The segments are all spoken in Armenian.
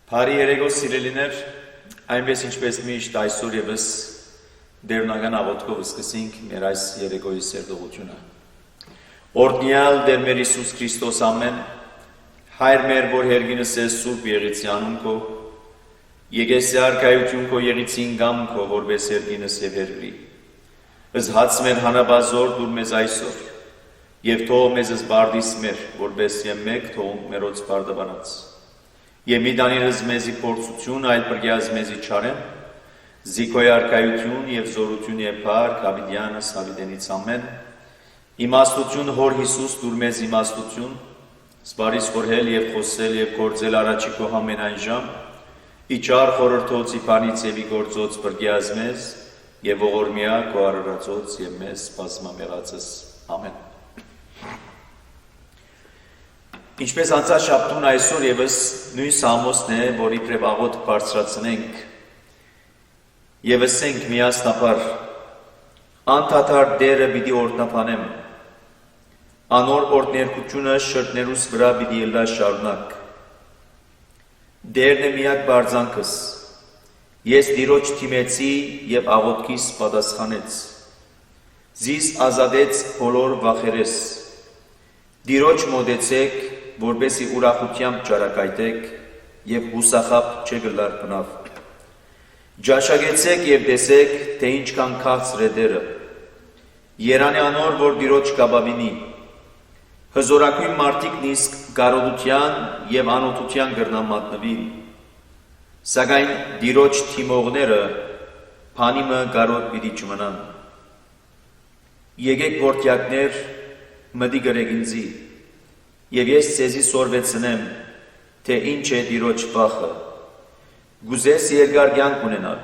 Բարի երեկո սիրելիներ, այնպես ինչպես միշտ այսօր եւս դերունական աղոթքով սկսենք մեր այս երեկոյի սերտողությունը։ Օրհնյալ Տեր մեր Հիսուս Քրիստոս ամեն, Հայր մեր, որ հերգինս ես Սուրբ Եղեցի անուն քո, եկես արքայություն քո եղեցին գամ քո, որպես հերգինս եւ հերգրի։ Ըզհաց մեր հանաբազոր դուր մեզ այսօր, եւ թող մեզ զբարդիս մեր, որպես եւ մեկ թող մերոց բարդաբանած։ Եվ մի դանիրս մեզի փորձություն, այլ բրգյազ մեզի չարեն, զիքոյ արքայություն և զորություն և փառք Հավիդյանս Հավիդենից ամեն, իմաստություն հոր Հիսուս դուր մեզ իմաստություն, սպարիս խորհել և խոսել և գործել առաջի քո ամենայն ժամ, իչար խորհրդոց իբանից և իգործոց բրգյազ մեզ և ողորմյա քո արարածոց և մեզ բազմամեղածս ամեն։ Ինչպես անցած շաբթուն այսօր եւս նույն սամոսն է, որ իբրև աղոթք բարձրացնենք եւ ասենք միասնաբար անդադար դերը պիտի օրհնապանեմ, անոր օրհներկությունը շրթներուս վրա պիտի ելա շարունակ։ Դերն է միակ բարձանքս, ես Տիրոջ թիմեցի եւ աղոթքիս պատասխանեց, զիս ազատեց բոլոր վախերես, Տիրոջ մոտեցեք, որպեսի ուրախությամբ ճարակայթեք և հուսախապ չգլար բնավ։ Ջաշագեցեք և տեսեք, թե ինչքան քաղցր է դերը։ Երանի անոր, որ Տիրոջ կաբավինի։ Հզորակույն մարդիկ նիսկ կարողության և անօթության գրնան մատնվին։ Սակայն Տիրոջ թիմողները բանիմը կարոտ պիտի չմնան։ Եկեք որդյակներ, մտի գրեք ինձի, և ես ձեզի սորվեցնեմ, թե ինչ է Տիրոջ վախը, գուզես երկար կյանք ունենալ,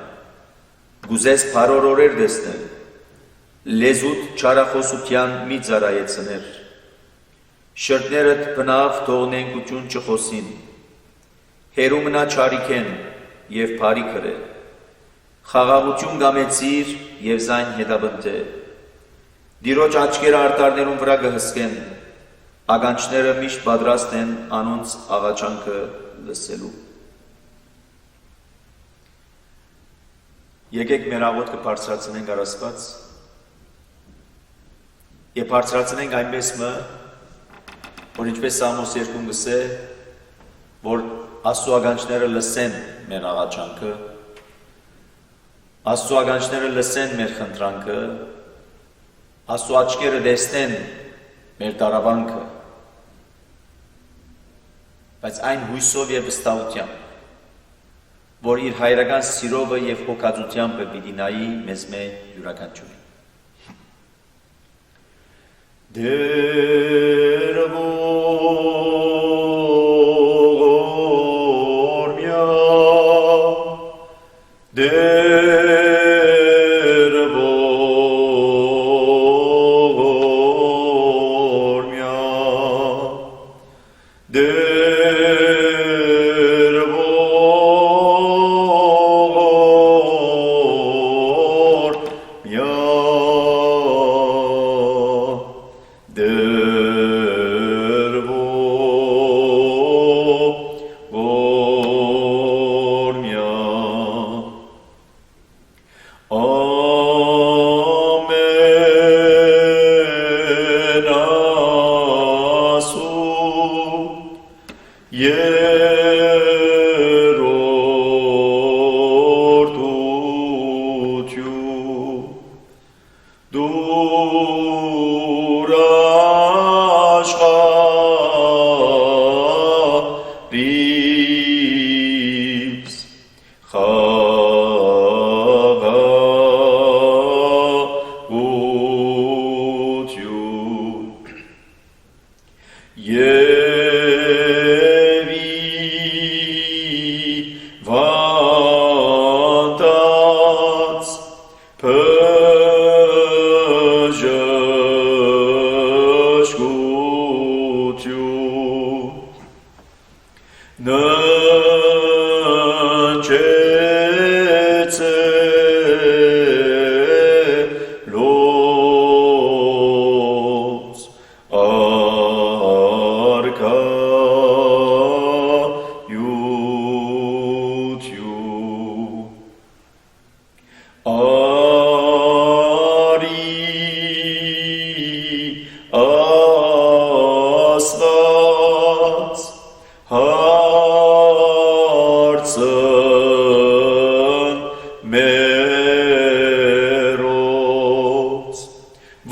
գուզես բարոր օրեր տեսնել, լեզուդ չարախոսության մի ծառայեցներ, շրթներդ բնավ թողնենկություն չխոսին, հերու մնա չարիքեն և բարի քրե, խաղաղություն գամեցիր և զայն հետաբնթե, Տիրոջ աչքերը արտարներուն վրա կհսկեն, ականջները միշտ պատրաստ են անոնց աղաչանքը լսելու։ Եկեք մեր աղոթքը բարձրացնենք առ Աստված եւ բարձրացնենք այնպես մը, որ ինչպես Սամոս 2-ն գսե, որ Աստծո ականջները լսեն մեր աղաչանքը, Աստծո ականջները լսեն մեր խնդրանքը, Աստծո աչքերը տեսնեն մեր տարավանքը, բայց այն հույսով և վստահությամբ, որ իր հայրական սիրովը և հոգածությամբ պիտի նայի մեզ մե յուրաքանչյուրին։ Դեր ողորմյա, դեր ողորմյա, դեր ողորմյա, դեր ողորմյա, անասն մերոց,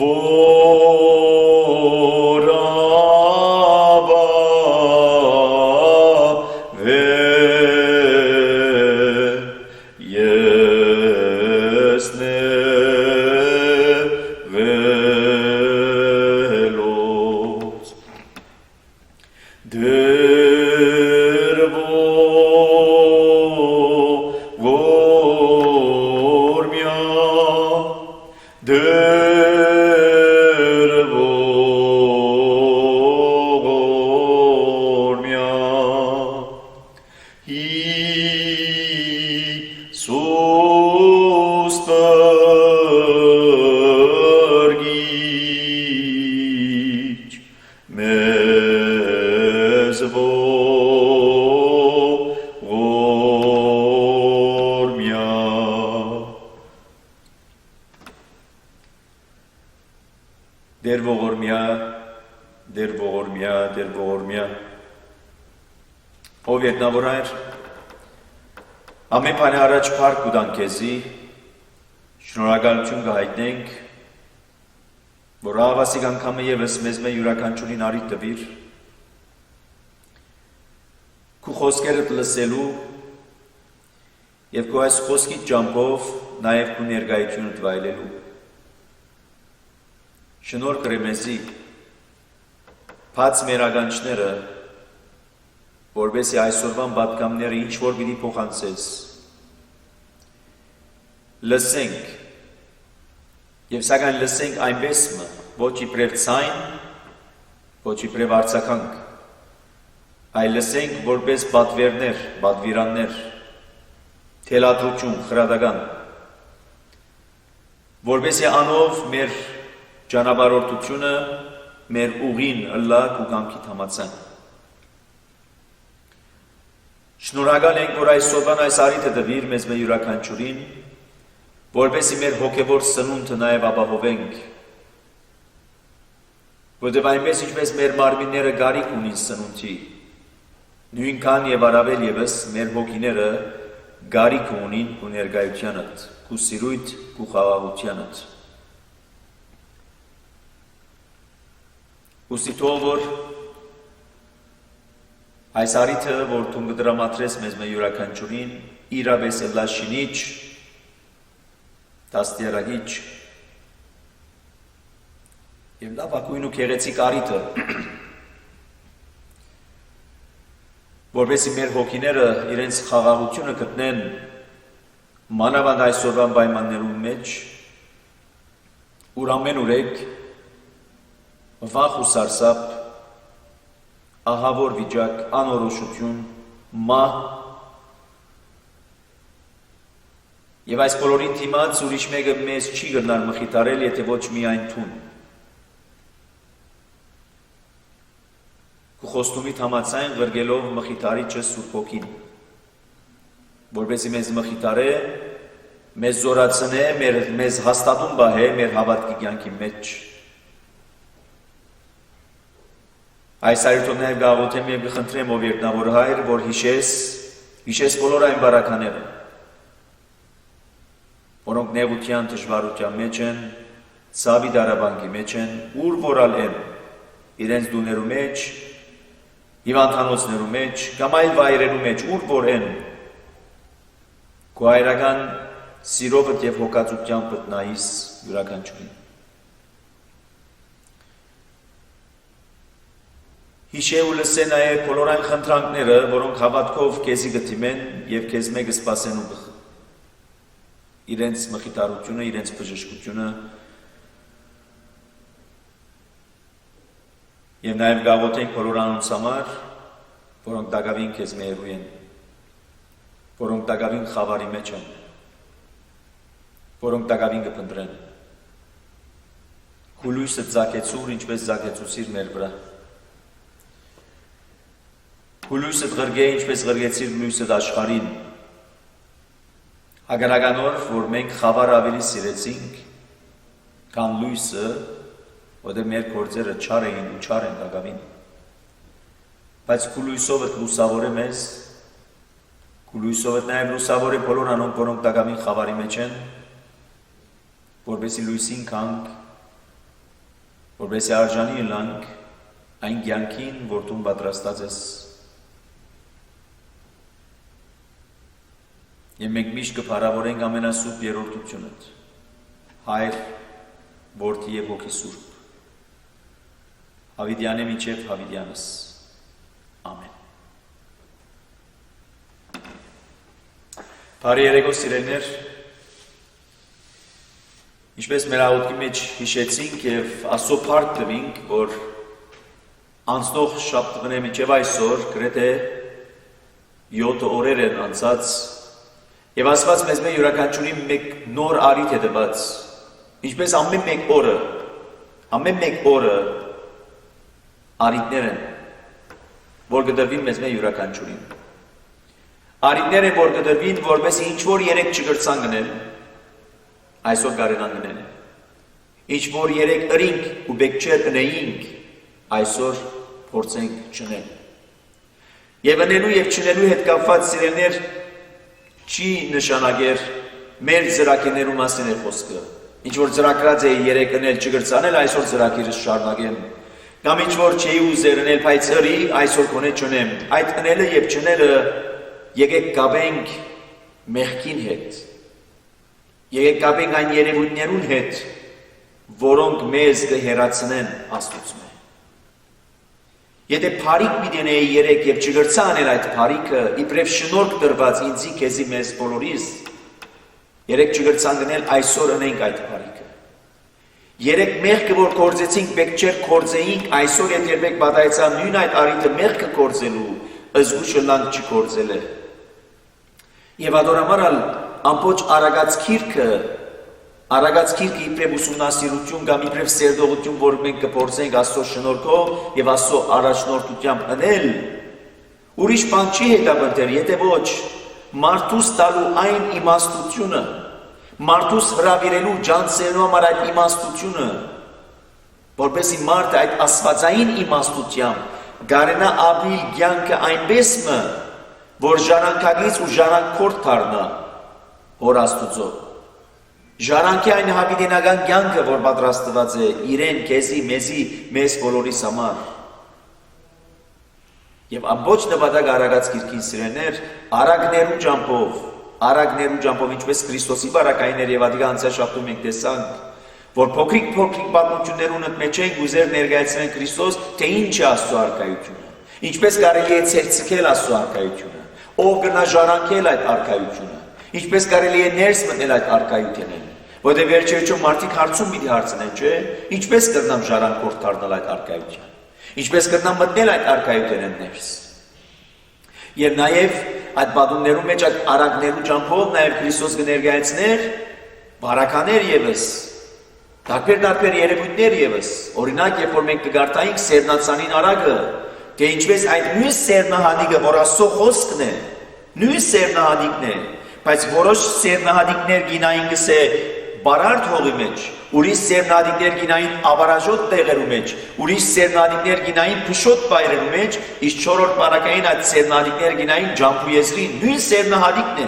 որ աբավեր եսնևելոց, Iisus Părghici, mez vormia. Der vormia. Ով ետնավորայր, ամեն բանի առաջ փառք կուտանք քեզի, շնորհակալություն կհայտնենք, որ ահավասիկ անգամը ևս մեզ յուրաքանչյուրին արիթ տվիր, քու խոսքերդ լսելու եւ քու այս խոսքի ճամփով նաեւ քու ներկայությունդ վայելելու։ Շնորհ կրե մեզի բաց մեր ականջները, որբեսի այսօրվան պատգամները ինչ որ պիտի փոխանցես, լսենք, եւ սակայն լսենք այնպես մը, ոչ իբրև ցայն, ոչ իբրև արձագանք, այլ լսենք որպես պատվերներ, պատվիրաններ, թելադրություն, խրատական, որբեսի անով մեր ճանապարհորդությունը, մեր ուղին ըլլակ ու կամքիդ համացան։ Շնորհակալ ենք, որ այսօրվան այս արիթը տվիր մեզ յուրաքանչյուրին, որպեսզի մեր հոգևոր սնունդը նաև ապահովենք, որտեղ այնպես ինչպես մեր մարմինները գարիք ունին սնունդի, նույնքան եւ առավել ևս մեր հոգիները գարիք ունին քու ներկայությանդ, քու սիրույթ, քու խաղաղությանդ։ Ուստի թող որ այս արիթը, որ դու կդրամատրես մեզ յուրաքանչյուրին, իրապես լաշինիչ, դաստիարակիչ եւ լավագույն ու գեղեցիկ արիթը, որպեսզի մեր հոգիները իրենց խաղաղությունը գտնեն մանավանդ այսօրվան պայմաններում մեջ, ուր ամեն ուրեք վախ ու սարսափ, ահավոր վիճակ, անորոշություն, մահ եւ այս բոլորին դիմաց ուրիշ մեկը մեզ չի գնար մխիթարել, եթե ոչ միայն թուն։ Քու խոստումիդ համաձայն ղրգելով մխիթարիչը Սուրբ Հոգին, որպեսզի մեզ մխիթարե, մեզ զորացնե, մեզ հաստատուն բահե մեր հավատքի կյանքի մեջ։ Այս արիթով նաև գաղութեմ և կխնդրեմ ով երկնավոր Հայր, որ հիշես բոլոր այն բարակաները, որոնք նեղության դժվարության մեջ են, ցավի դարաբանկի մեջ են, ուր որալ են, իրենց դուներու մեջ, հիվանդանոցներու մեջ, կամ այլ վայրերու մեջ, ուր որ են, քո հայրական սիրովդ և հոգածությամբ նայիս յուրաքանչյուրին։ Հիշե ու լսե նաև բոլոր այն խնդրանքները, որոնք հավատքով քեզի գտիմեն և քեզ մեկը սպասեն ու իրենց մխիթարությունը, իրենց բժշկությունը և նաև գաղութենք բոլոր անոնց համար, որոնք դակավին քեզ մերու են, որոնք դակավին խավարի մեջ են, որոնք դակավին կփնտրեն։ Քու լույսը ձագեցուր, ինչպես ձագեցուցիր մեր վրա։ Քու լույսդ ղրգե, ինչպես ղրգեցիր լույսդ աշխարհին։ Հակառականով, որ մենք խավար ավելի սիրեցինք, քան լույսը, որտեղ մեր գործերը չար էին ու չար են դակավին։ Բայց քու լույսովդ լուսավորե մեզ, Լույսով նաև լուսավորի բոլոր անոնք, որոնք տագամին խավարի մեջ են, որպեսի լույսին կանք, որպեսի արժանի ըլանք այն կյանքին, որ դու պատրաստած ես։ Եվ մենք միշտ կփառավորենք ամենասուրբ երրորդությունդ, Հայր, Որդի և Հոգի Սուրբ, Հավիտյանը մինչև Հավիտյանս, ամեն։ Բարի երեկո սիրելիներ, ինչպես մեր աղոթքի մեջ հիշեցինք և Աստծո փառք տվինք, որ անցնող շաբթվա մինչև այսօր գրեթե 7 օրեր են անցած և Աստված մեզ յուրաքանչյուրին մեկ նոր առիթ է տված, ինչպես ամեն մեկ օրը առիթներ են, որ կտրվին մեզ յուրաքանչյուրին։ Առիթներ են, որ կտրվին, որպեսզի ինչ-որ երեք չկրցան գնել, այսօր կարենան գնել։ Ինչ-որ երեք ըրինք ու բեկչեր ընեինք, այսօր փորձենք չնել։ Եվ ընելու և չնելու հետ կապված սիրելիներ չի նշանակեր մեր ծրագիրներու մասին է խոսքը։ Ինչ-որ ծրագրած է երեք ընել չկրցանել, այսօր ծրագիրս շարունակեմ։ Կամ ինչ-որ չէի ուզեր ընել, բայց ըրի, այսօր կոնե չունեմ։ Այդ ընելը և չնելը եկեք կապենք մեղքին հետ, եկեք կապենք այն երևույթներուն հետ, որոնք մեզ կհեռացնեն Աստծուց։ Եթե փարիք միտենեի երեք և չգրցա անել այդ փարիքը, իբրև շնորհք տրված ինձի քեզի մեզ բոլորիս, երեք չգրցան գնել, այսօր ընենք այդ փարիքը։ Երեք մեղքը, որ կործեցինք, պետք չէր կործեինք, այսօր եթե երբեք պատահեցա նույն այդ առիթը մեղքը կործելու, զգուշը լանք չկործել է։ Եվ ադորամարալ ամբողջ Արագած քիրքը իբրև ուսումնասիրություն կամ իբրև սերտողություն, որ մենք կփորձենք Աստծո շնորհքով եւ Աստծո առաջնորդությամբ ընել, ուրիշ բան չի հետապնդել, եթե ոչ մարդուս տալու այն իմաստությունը, մարդուս հրավիրելու ջանցերու համար այդ իմաստությունը, որպեսզի մարդը այդ աստվածային իմաստությամբ գարենա ապրիլ կյանքը այնպես մը, որ ժառանգագից ու ժառանգքորդ դառնա Հոր Աստուծո։ Ժառանգի այն հավիտենական կյանքը, որ պատրաստված է իրեն, քեզի, մեզի, մեզ բոլորիս համար։ Եվ ամբողջ նպատակ Արագած գիրքին սիրելիներ, արագներու ջամփով, ինչպես Քրիստոսի բարակայիններ եւ ադիգա անցաշաբթում մենք տեսանք, որ փոքրիկ պատմություններուն մեջ ենք ուզեր ներկայացնել Քրիստոս, թե ինչ է Աստծո արքայությունը, ինչպես կարելի է ցերցկել Աստծո արքայությունը, ով կնա ժառանգել այդ արքայությունը, ինչպես կարելի է ներս մտնել այդ արքայութենեն, որտեղ վերջերիչում մարդիկ հարցում պիտի հարցնեն, չէ՞, ինչպես կրնամ ժառանգորդ դառնալ այդ արքայության, ինչպես կրնամ մտնել այդ արքայութենեն ներս։ Եվ նաև այդ պատումներու մեջ այդ արագներու ջամփով նաև Քրիստոս կներկայացներ բարականեր եւս, տարբեր երևույթներ եւս, օրինակ, երբ որ մենք կգարտայինք Սերնացանին արագը, թե ինչպես այդ նույն Սերնահանիկը, որ Աստծո խոսքն է, նույն Սերնահանիկն է, բայց որոշ Սերնահանիկներ գինային գսե բարարդ հողի մեջ, ուրիշ Սերնահանիկներ գինային աբարաժոտ տեղերու մեջ, ուրիշ Սերնահանիկներ գինային փշոտ բայրերու մեջ, իսկ չորրորդ բարակային այդ Սերնահանիկներ գինային ջամփու եզրին, նույն Սերնահանիկն է,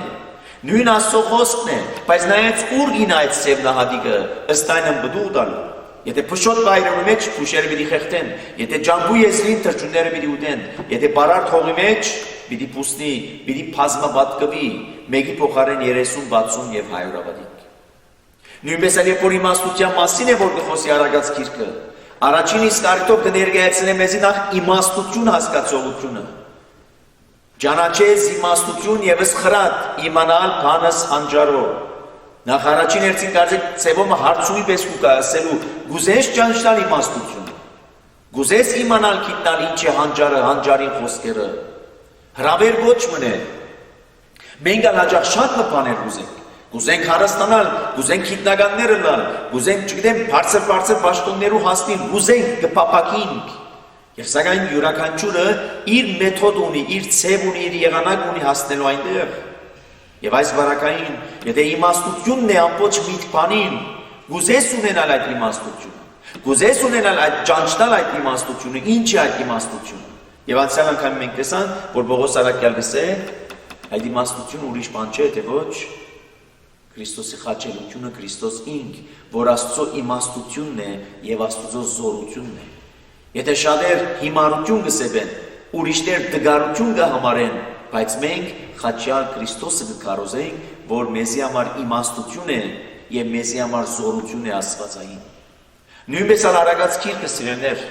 նույն Աստծո խոսքն է, բայց նայած ուր գինա այդ Սերնահանիկը, ըստ այն ըմբդու տալու։ Եթե փշոտ բայրերու մեջ փուշերը պիտի խեղդեն, եթե ջամփու եզրին թրջունները պիտի ուտեն, եթե բարարդ հողի մեջ պիտի պուսնի, պիտի բազմապատկվի, մեկի փոխարեն 30, 60 եւ 100 ավադիկ։ Նույնպես էլ երբ որ իմաստության մասին է որ կխոսի Արագած գիրքը, առաջին իսկ առիթով կներկայացնե մեզի նախ իմաստություն հասկացողությունը։ Ճանաչես իմաստություն եւս խրատ, իմանալ բանս հանջարով։ Նախ առաջին հերթին կարծեք ծևոմը հարցուի պես ու կասելու, գուզես ճանչնալ իմաստությունը, գուզես իմանալ գիտնալ ինչ է հանջարը, հանջարին խոսքերը, հրավեր ոչ մնե, մենք հաջող շատ բաներ գուզենք հարստանալ, գուզենք գիտնականները լալ, գուզենք չգիտեմ բարձր պաշտոններու հասնել, գուզենք կփապակինք, եւ սակայն յուրաքանչյուրը իր մեթոդ ունի, իր ցև ունի, իր եղանակ ունի հասնելու այնտեղ։ Եվ այս բարակային, եթե իմաստությունն է ամբողջ միտքանին, գուզես ունենալ այդ իմաստությունը, գուզես ունենալ այդ ճանչնալ այդ իմաստությունը, ինչ է այդ իմաստությունը։ Եվ անցյալ անգամ մենք տեսանք, որ Պողոս Արաքյալ գսե, Այդ իմաստությունը ուրիշ բան չէ, թե ոչ Քրիստոսի խաչելությունը Քրիստոս ինք, որ Աստծո իմաստությունն է եւ Աստծո զորությունն է։ Եթե շատեր հիմարություն կսեբեն, ուրիշներ դգարություն կհամարեն, բայց մենք խաչյալ Քրիստոսը կկարոզենք, որ մեզի համար իմաստություն է եւ մեզի համար զորություն է Աստվածային։ Նույնպես Արագած գիրքը սիրելիներ,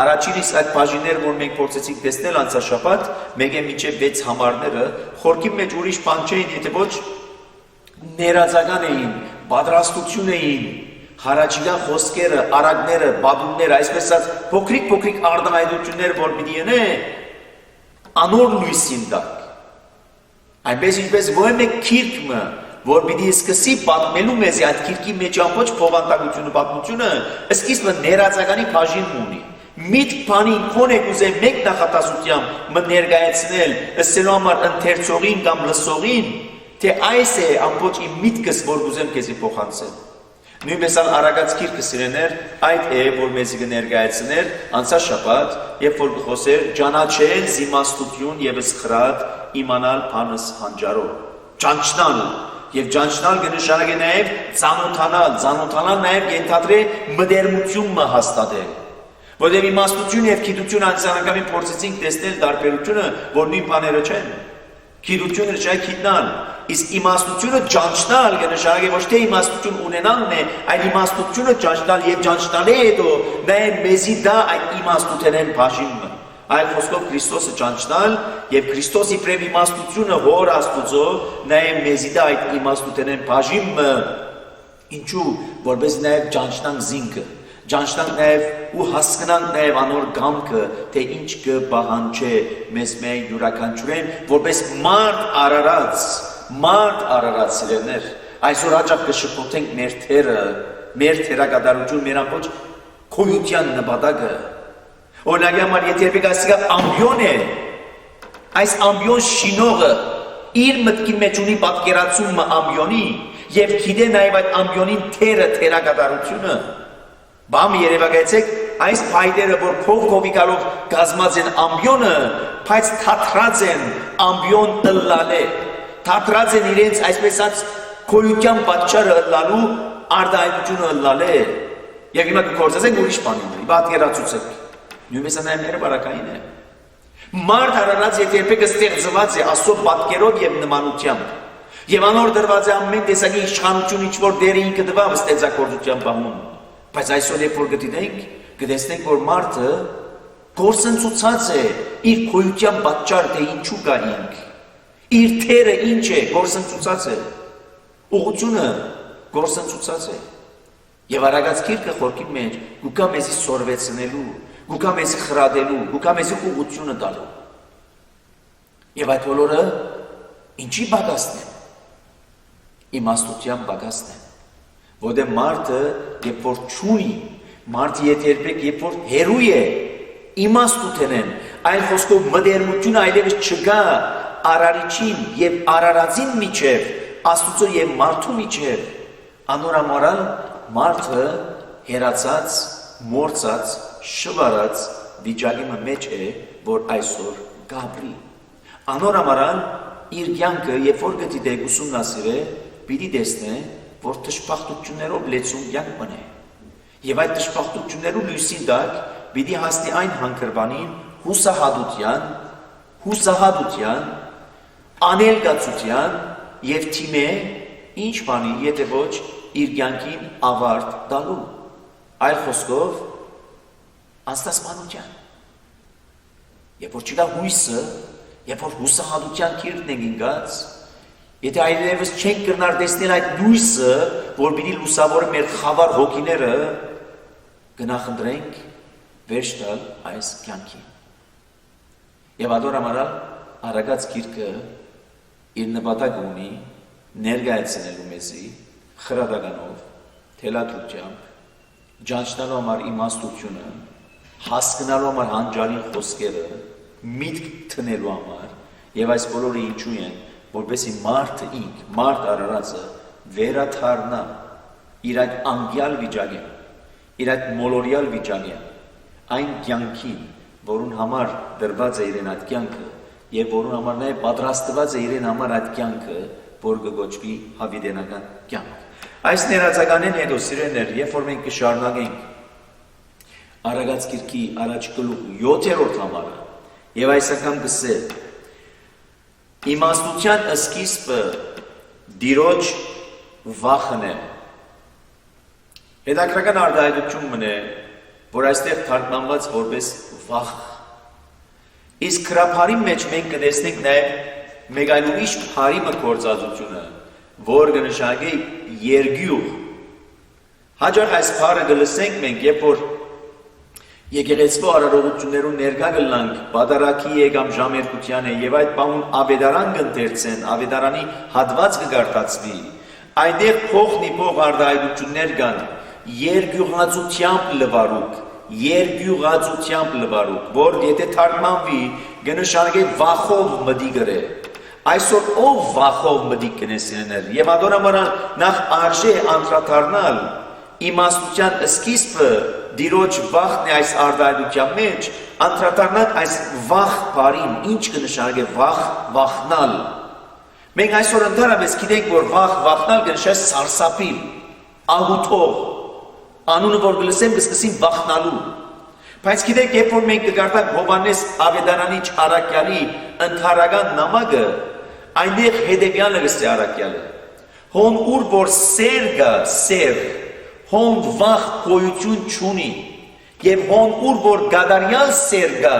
առաջինից այդ բաժինները, որ մենք փորձեցինք տեսնել անցաշաբաթ, մեկ է մինչև 6 համարները, խորքի մեջ ուրիշ բան չէին, եթե ոչ ներածական էին, պատրաստություն էին, հարաճիգա խոսքերը, արագները, բադումները, այսպես ասած փոքրիկ արտահայտություններ, որ պիտի ենե անոր լույսին տակ։ Այնպես ինչպես ոչ մեկ քիրքը, որ պիտի սկսի պատմելու մեզ այդ քիրքի մեջ ամբողջ փոխանցությունը, պատմությունը, սկիզբը ներածականի բաժին ունի։ Միտք բանին քոնե կուզեմ մեկ նախատասությամբ ներկայացնել, ըսելու համար ընթերցողին կամ լսողին, թե այս է ամբողջ իմ միտքս, որ կուզեմ քեզի փոխանցել։ Նույնպես Արագած գիրքը սիրեներ, այդ է, որ մեզ կներկայացներ անցաշաբաթ, երբ որ խոսեր ճանաչել զիմաստություն եւ սխրատ իմանալ բանս հանճարով։ Ճանչնալ եւ ճանչնալ կնշանակի նաեւ ծանոթանալ նաեւ ենթադրե մտերմությունը հաստատել։ Որտեղ իմաստություն եւ գիտություն անձնականին փորձեցինք տեսնել տարբերությունը, որ նույն բաները չեն։ Գիտությունը չէ գիտնալ, իսկ իմաստությունը ճանչնալ կնշանակի ոչ թե իմաստություն ունենալն է, այլ իմաստությունը ճանչնալ եւ ճանչնալի հետո նաեւ մեզի դա այդ իմաստութենեն բաժինը։ Այլ խոսքով Քրիստոսը ճանչնալ եւ Քրիստոսի պրև իմաստությունը հոր Աստուծո նաեւ մեզի դա այդ իմաստութենեն բաժինը։ Ինչու, որպես նաեւ ճանչնանք զինքը, ճանչնանք նաեւ ու հասկանանք նաեւ անոր գամքը, թե ինչ կբահանջե մեզ մեր յուրաքանչյուրին, որպես մարդ արարած սիրելիներ, այսօր հաճախ կշփոթենք մեր թերը, մեր թերակատարություն, մեր ամբողջ քույության նպատակը։ Օրինակի համար, եթե երբեք ասիկա ամբիոն է, այս ամբիոն շինողը իր մտքի մեջ ունի պատկերացումը ամբիոնի եւ գիտե նաեւ այդ ամբիոնին թերակատարությունը։ Բամ երևակայեցեք այս փայտերը, որ փոխկովիկալով գազմած են ամբիոնը, բայց թատրած են ամբիոն ըլլալե, թատրած են իրենց այսպես ասած քոյության պատճառը ըլլալու արտահայտությունը ըլլալե։ Եվ հիմա կկործացենք ուրիշ բաների, պատկերացուցեք։ Նույնպես նաև մեր բարակային է։ Մարդ արարած երբեք ստեղծված է Աստծո պատկերով եւ նմանությամբ։ Եվ անոր դրված է ամեն տեսակի իշխանություն, ինչ որ դերը ինքը տվավ ստեղծագործության բանում։ Բայց այսօր երբ որ գտինենք, կտեսնենք, որ մարդը գործընծուցած է իր քոյության պատճառ, թե ինչու կա ինք։ Իր թերը ինչ է, գործընծուցած է։ Ուղղությունը գործընծուցած է։ Եվ Արագած գիրքը խորքի մեջ գուկա մեզի սորվեցնելու, գուկա մեզի խրադելու, գուկա մեզի ուղղությունը տալու։ Եվ այդ բոլորը ինչի բագասն է։ Իմաստության բագասն է։ Որտեղ մարդը երբ որ չունի, մարդը երբեք երբ որ հերու է, իմաստութենեն, այլ խոսքով մտերմություն այլևս չկա արարիչին եւ արարածին միջև, Աստուծո եւ մարդու միջև, անորամորալ մարդը հերացած, մորցած, շվարած վիճակի մեջ է, որ այսօր գաբրի։ Անորամորալ իր կյանքը երբ որ գտիտեք ուսումնասիրե, պիտի տեսնե, որ տշպախտություններով լեցուն կյանք մնե։ Եվ այդ տշպախտություններու լույսին տակ պիտի հասնի այն հանգրվանին հուսահատության, անելգացության եւ թիմե ինչ բանի, եթե ոչ իր կյանքին ավարտ տալու։ Այլ խոսքով անստասմանության։ Երբ որ չկա հույսը, երբ որ հուսահատության քիրքն ենք ինգած, եթե այլևս չենք կրնար տեսնել այդ լույսը, որ պիտի լուսավորի մեր խավար հոգիները, գնախնդրենք վերջ տալ այս կյանքին։ Եվ adorամարալ Արագած գիրքը իր նպատակ ունի ներկայացնելու մեզի խրադականով, թելադրությամբ, ճանչնալու համար իմաստությունը, հասկանալու համար հանճարին խոսքերը, միտք տնելու համար, եւ այս բոլորը ինչու են, որպեսի մարդը ինք, մարդ արարածը վերաթարնա իր այդ անգյալ վիճակին, իր այդ մոլորյալ վիճակին, այն կյանքին, որուն համար դրված է իրեն այդ կյանքը, եւ որուն համար նաեւ պատրաստված է իրեն համար այդ կյանքը, որ կգոչվի հավիտենական կյանք։ Այս ներածականեն հետո սիրելիներ, երբ որ մենք կշարունակենք Արագած գիրքի առաջ գլուխ 7-րդ համարը եւ այս անգամ կսել իմաստության սկիզբը դիրոջ վախն է։ Հետաքրքրական արտահայտություն մնե, որ այստեղ թարգմանված որպես վախ։ Իսկ քրափարի մեջ մենք կտեսնենք նաեւ մեկ այլ ուրիշ բարի մգործածությունը, որ կնշանակի երգյուղ։ Հաջող այս բառը կլսենք մենք, երբ որ եկեղեցու արարողություններուն ներկա գլանք, պատարակի կամ ժամերկության է եւ այդ բանուն ավետարան կընթերցեն, ավետարանի հատված կգարտացվի։ Այնտեղ փոխ արտահայտություններ կան, երգյուղացությամբ լվարուկ, որ եթե թարգմանվի կնշանակի վախով մտի գրե։ Այսօր ով վախով մտի կնեսիներ եւ ադոնամարան նախ արժե անդրադառնալ իմաստության սկիզբը դիրոջ վախն է այս արտահայտության մեջ, անդրադառնալ այս վախ բառին, ինչ կնշանակի վախնալ։ Մենք այսօր ընդհանրապես գիտենք, որ վախնալ կնշանակի սարսափիլ, աղութող, անունը որ գլսեմ կսկսին վախնալու։ Բայց գիտեք, երբ որ մենք կգարտանք Հովհաննես Ավետարանիչ առաքյալի ընդհանրական նամակը, այնտեղ հետևյալը գսե առաքյալը. հոն ուր որ սեր կա, հոն վախ գոյություն չունի, եւ հոն ուր որ գադարյալ սեր կա,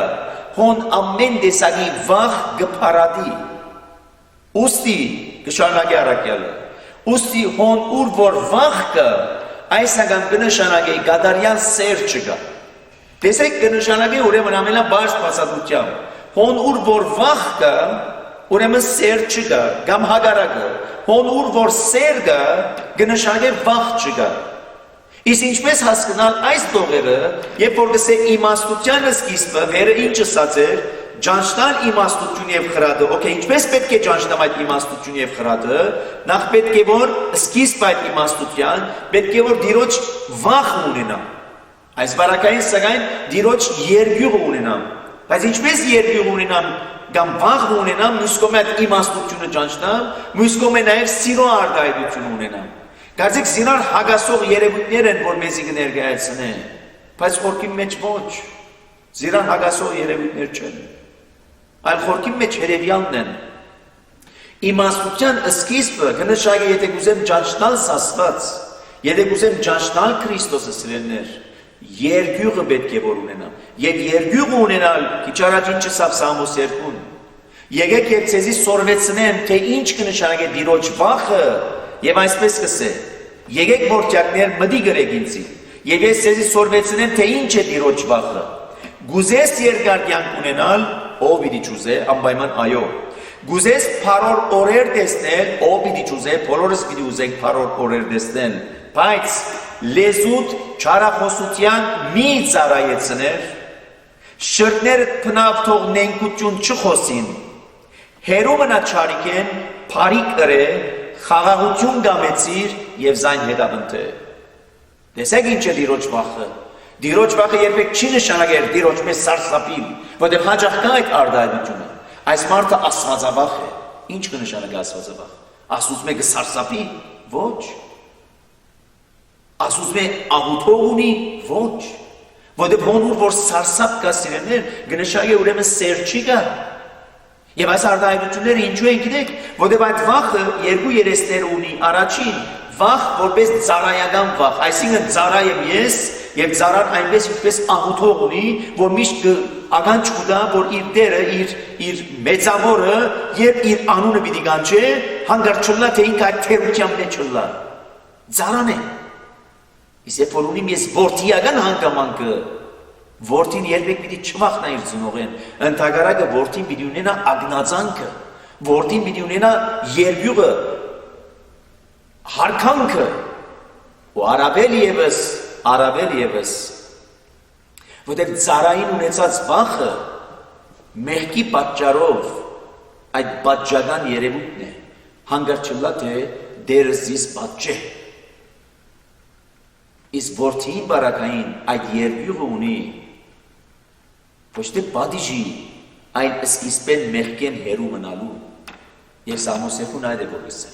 հոն ամեն տեսակի վախ կփարատի։ Ուստի կշարունակի առաքյալը, ուստի հոն ուր որ վախ կա, այս անգամ կնշանակի գադարյալ սեր չկա։ Տեսեք կնշանակի ուրեմն ամենաբարձ բացատրությամբ, հոն ուր որ վախ կա, ուրեմն սեր չկա, կամ հակառակը, հոն ուր որ սեր կա, կնշանակի վախ չկա։ Իսկ ինչպես հասկանալ այս տողերը, երբ որ գսե իմաստության սկիզբը, վերը ինչ ասած էր, ճանչնալ իմաստություն եւ խրատը, օքեյ, ինչպես պետք է ճանչնամ այդ իմաստություն եւ խրատը, նախ պետք է որ սկիզբ այդ իմաստության, պետք է որ դիրոջ վախ ունենամ։ Այս բարակային սակայն դիրոջ երգյուղ ունենամ։ Բայց ինչպես երգյուղ ունենամ, կամ վախ ունենամ, մյուս կողմը այդ իմաստությունը ճանչնամ, մյուս կողմը նաեւ սիրո արտահայտություն ունենամ։ Կարծեք զինար հագասող երևույթներ են, որ մեզի կներկայացնեն, բայց խորքի մեջ ոչ, զինար հագասող երևույթներ չեն, այլ խորքի մեջ երևյալն են։ Իմաստության սկիզբը կնշանակի, եթե կուզեմ ճանչնալ Աստված, եթե կուզեմ ճանչնալ Քրիստոսը սիրելիներ, երգյուղը պետք է որ ունենամ, եւ երգյուղը ունենալ քիչ առաջ ինչ ասավ Սամոս 2-ն։ Եկեք եւ ցեզի սորվեցնեմ, թե ինչ կնշանակի դիրոջ վախը, եւ այսպես կսե. եկեք որդյակներ մտի գրեք ինձի, եւ ես ցեզի սորվեցնեմ, թե ինչ է դիրոջ վախը։ Գուզես երկար կյանք ունենալ, ով պիտի ճուզե, անպայման այո։ Գուզես փառոր օրեր տեսնել, ով պիտի ճուզե, բոլորս պիտի ուզենք փառոր օրեր տեսնել, բայց լեզուտ չարախոսության մի ծառայեցներ, շրտները փնավ թող նենկություն չխոսին, հերու մնա չարիքեն, փարիկ կրե, խաղաղություն գամեցիր եւ զայն հետապնդե։ Տեսեք ինչ է դիրոջ վախը։ Դիրոջ վախը երբեք չի նշանակել դիրոջ մեզ սարսափիլ, որտեղ հաճախ կա այդ արտահայտությունը։ Այս մարդը աստվածավախ է։ Ինչ կնշանակի աստվածավախ։ Աստծո մեկը սարսափի, ոչ։ Աստծո մեկ աղութող ունի, ոչ։ Որտեղ հոնուր որ սարսափ կա սիրելիներ, կնշանակի ուրեմն սեր չի կա։ Եվ այս արտահայտությունները ինչու են գիտեք, որտեղ այդ վախը երկու երեսներ ունի, առաջին վախ որպես ծառայական վախ, այսինքն ծառայ եմ ես եւ ծառան այնպես ինչպես աղութող ունի, որ միշտ ականջ կուտա, որ իր դերը, իր մեծավորը եւ իր անունը պիտի կանչե, հանգարտ չլա թե ինքը այդ թերության մեջ չլա։ Ծառան է։ Իսկ որ ունիմ ես որդիական հանգամանքը, որդին երբեք պիտի չվախնա իր ծնողեն, ընդհակառակը որդին պիտի ունենա ագնացանքը, որդին պիտի ունենա երգյուղը, հարկանքը, ու առավել եւս, որտեղ ծառային ունեցած վախը մեղքի պատճառով այդ պատճական երևույթն է, հանգարտ չլա թե դերը զիս պատճե։ Իսկ որդին բարակային այդ երգյուղը ունի ոչ թե պատիժի, այն սկիզբեն մեղքեն հերու մնալու եւ Սամոսեփուն այդ է որ գսե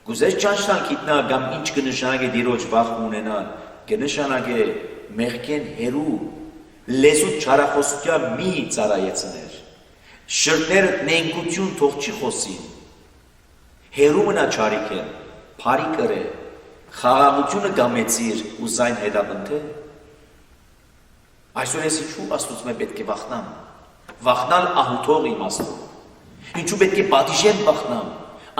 գուզես ճանչնալ գիտնա կամ ինչ կնշանակե դիրոջ վախ ունենալ կնշանակե մեղքեն հերու լեզու չարախոսության մի ծարայեցներ շրտները նենգություն թող չի խոսին հերու մնա չարիքեն բարի կրե խաղաղությունը գամեցիր ու զայն հետապնթե այսօր ես ինչու աստծո մեջ պետք է վախնամ վախնալ ահութող իմաստով ինչու պետք է պատիժեմ վախնամ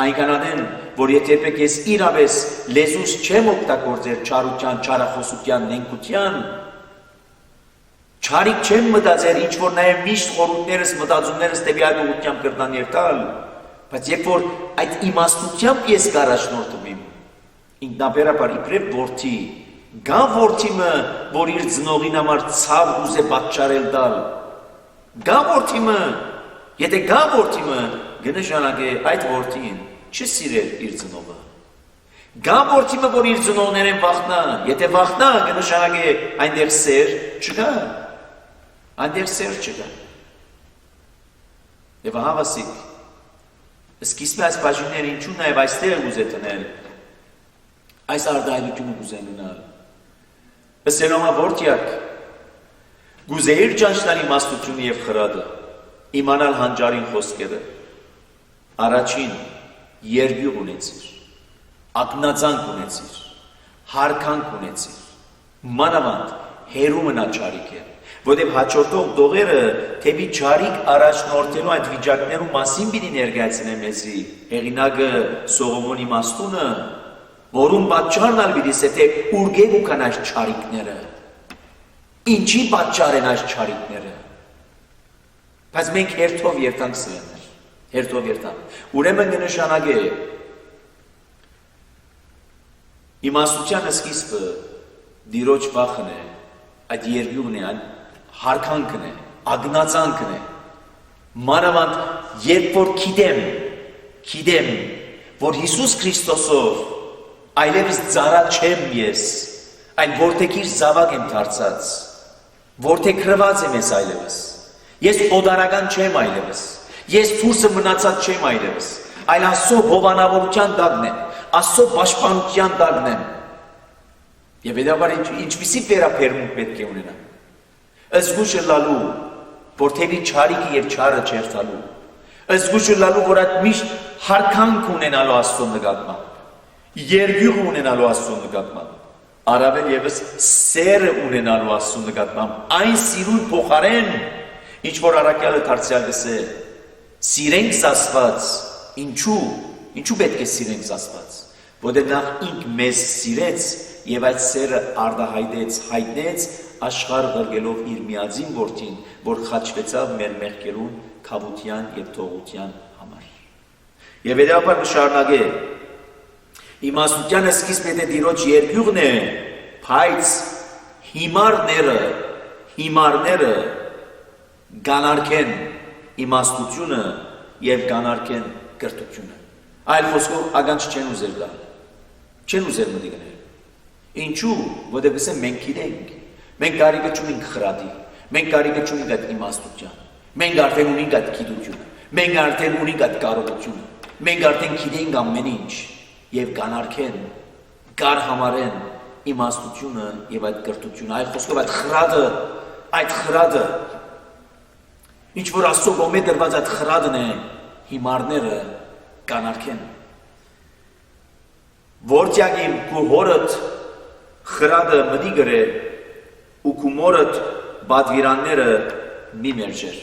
այնքանանեն որ եթե երբեք ես իրավես լեզուս չեմ օգտագործել չարության չարախոսության նենգության չարիք չեմ մտածել ինչ որ նաև միշտ խորհուրդներս մտածումներս դեպի այդ ուղղությամբ կրնան երթալ բայց երբ որ այդ իմաստությամբ ես կառաջնորդում իմ ինքնաբերաբար իբրև որդի գա որդիմը որ իր ծնողին համար ցավ ուզե պատճառել տալ գա որդիմը եթե գա որդիմը կնշանակե այդ որդին չսիրեր իր ծնողը գա որդիմը որ իր ծնողներեն վախնա եթե վախնա կնշանակե այնտեղ սեր չկա այնտեղ սեր չկա եւ հավասիկ սկիզբը այս բաժինները ինչու նաև այստեղ ուզե տնել այս արդայնությունը գուզեն ունալ Սենոմա որդյակ գուզե իր ճանչնալ իմաստությունը եւ խրատը իմանալ հանճարին խոսքերը առաջին երգյուղ ունեցիր ակնածանք ունեցիր հարկանք ունեցիր մանավանդ հերու մնա չարիքը որտեղ հաջորդող դողերը թեպի չարիք առաջնորդելու այդ վիճակներու մասին պիտի ներկայացնեն մեզի հեղինակը Սողոմոն իմաստունը որում պատճառն ալ պիտի թե ուրգեն ու կան այս չարիքները ինչի պատճառ են այս չարիքները բայց մենք հերթով երթանք սրաներ հերթով երթանք ուրեմն կնշանակե իմաստության սկիզբը դիրոջ վախն է այդ երգյուղն է հարկանքն է ագնացանքն է մանավանդ երբ որ գիտեմ որ Հիսուս Քրիստոսով այլևս ծառա չեմ ես այլ որտեղիր զավակ եմ դարձած որտեղ քրված եմ ես այլևս ես օդարական չեմ այլևս ես դուրսը մնացած չեմ այլևս այլ Աստծո հովանավորության տակն եմ Աստծո պաշտպանության տակն եմ եւ հետաբար ինչպիսի վերաբերմունք պետք է ունենա զգուշ լալու որ թեպի չարիքը եւ չարը չերթալու զգուշ լալու որ այդ միշտ հարկանք ունենալու Աստծո նկատմամբ երգյուղ ունենալու Աստծո նկատմամբ առավել եւս սերը ունենալու Աստծո նկատմամբ այն սիրուն փոխարեն ինչ որ առաքյալը դարձյալ գսե սիրենք Աստված ինչու պետք է սիրենք Աստված որտեղ նա ինք մեզ սիրեց եւ այդ սերը արդահայտեց հայտնեց աշխարհ ղրգելով իր միածին որդին որ խաչվեցավ մեր մեղքերուն քավության եւ թողության համար եւ հետապար կշարունակե իմաստության սկիզբը դե դիրոջ երգյուղն է բայց հիմարները գանարքեն իմաստությունը եւ գանարքեն կրթությունը այլ խոսքով ագանջ չեն ուզել գալ չեն ուզել մտիգնել ինչու որտեղ ասեմ մենք գիտենք մենք կարիքը չունենք խրատի մենք կարիքը չունենք այդ իմաստության մենք արդեն ունենք այդ գիտությունը մենք արդեն ունենք այդ կարողությունը մենք արդեն գիտենք ամեն ինչ եւ կանարքեն կար համարեն իմաստությունը եւ այդ կրթությունը այլ խոսքով այդ խրատը ինչ որ Աստծո կողմէ դրված այդ խրատն է հիմարները կանարքեն որտյագիմ քու հորդ խրատը մդի գրե ու քու մորդ բադվիրանները մի մերժեր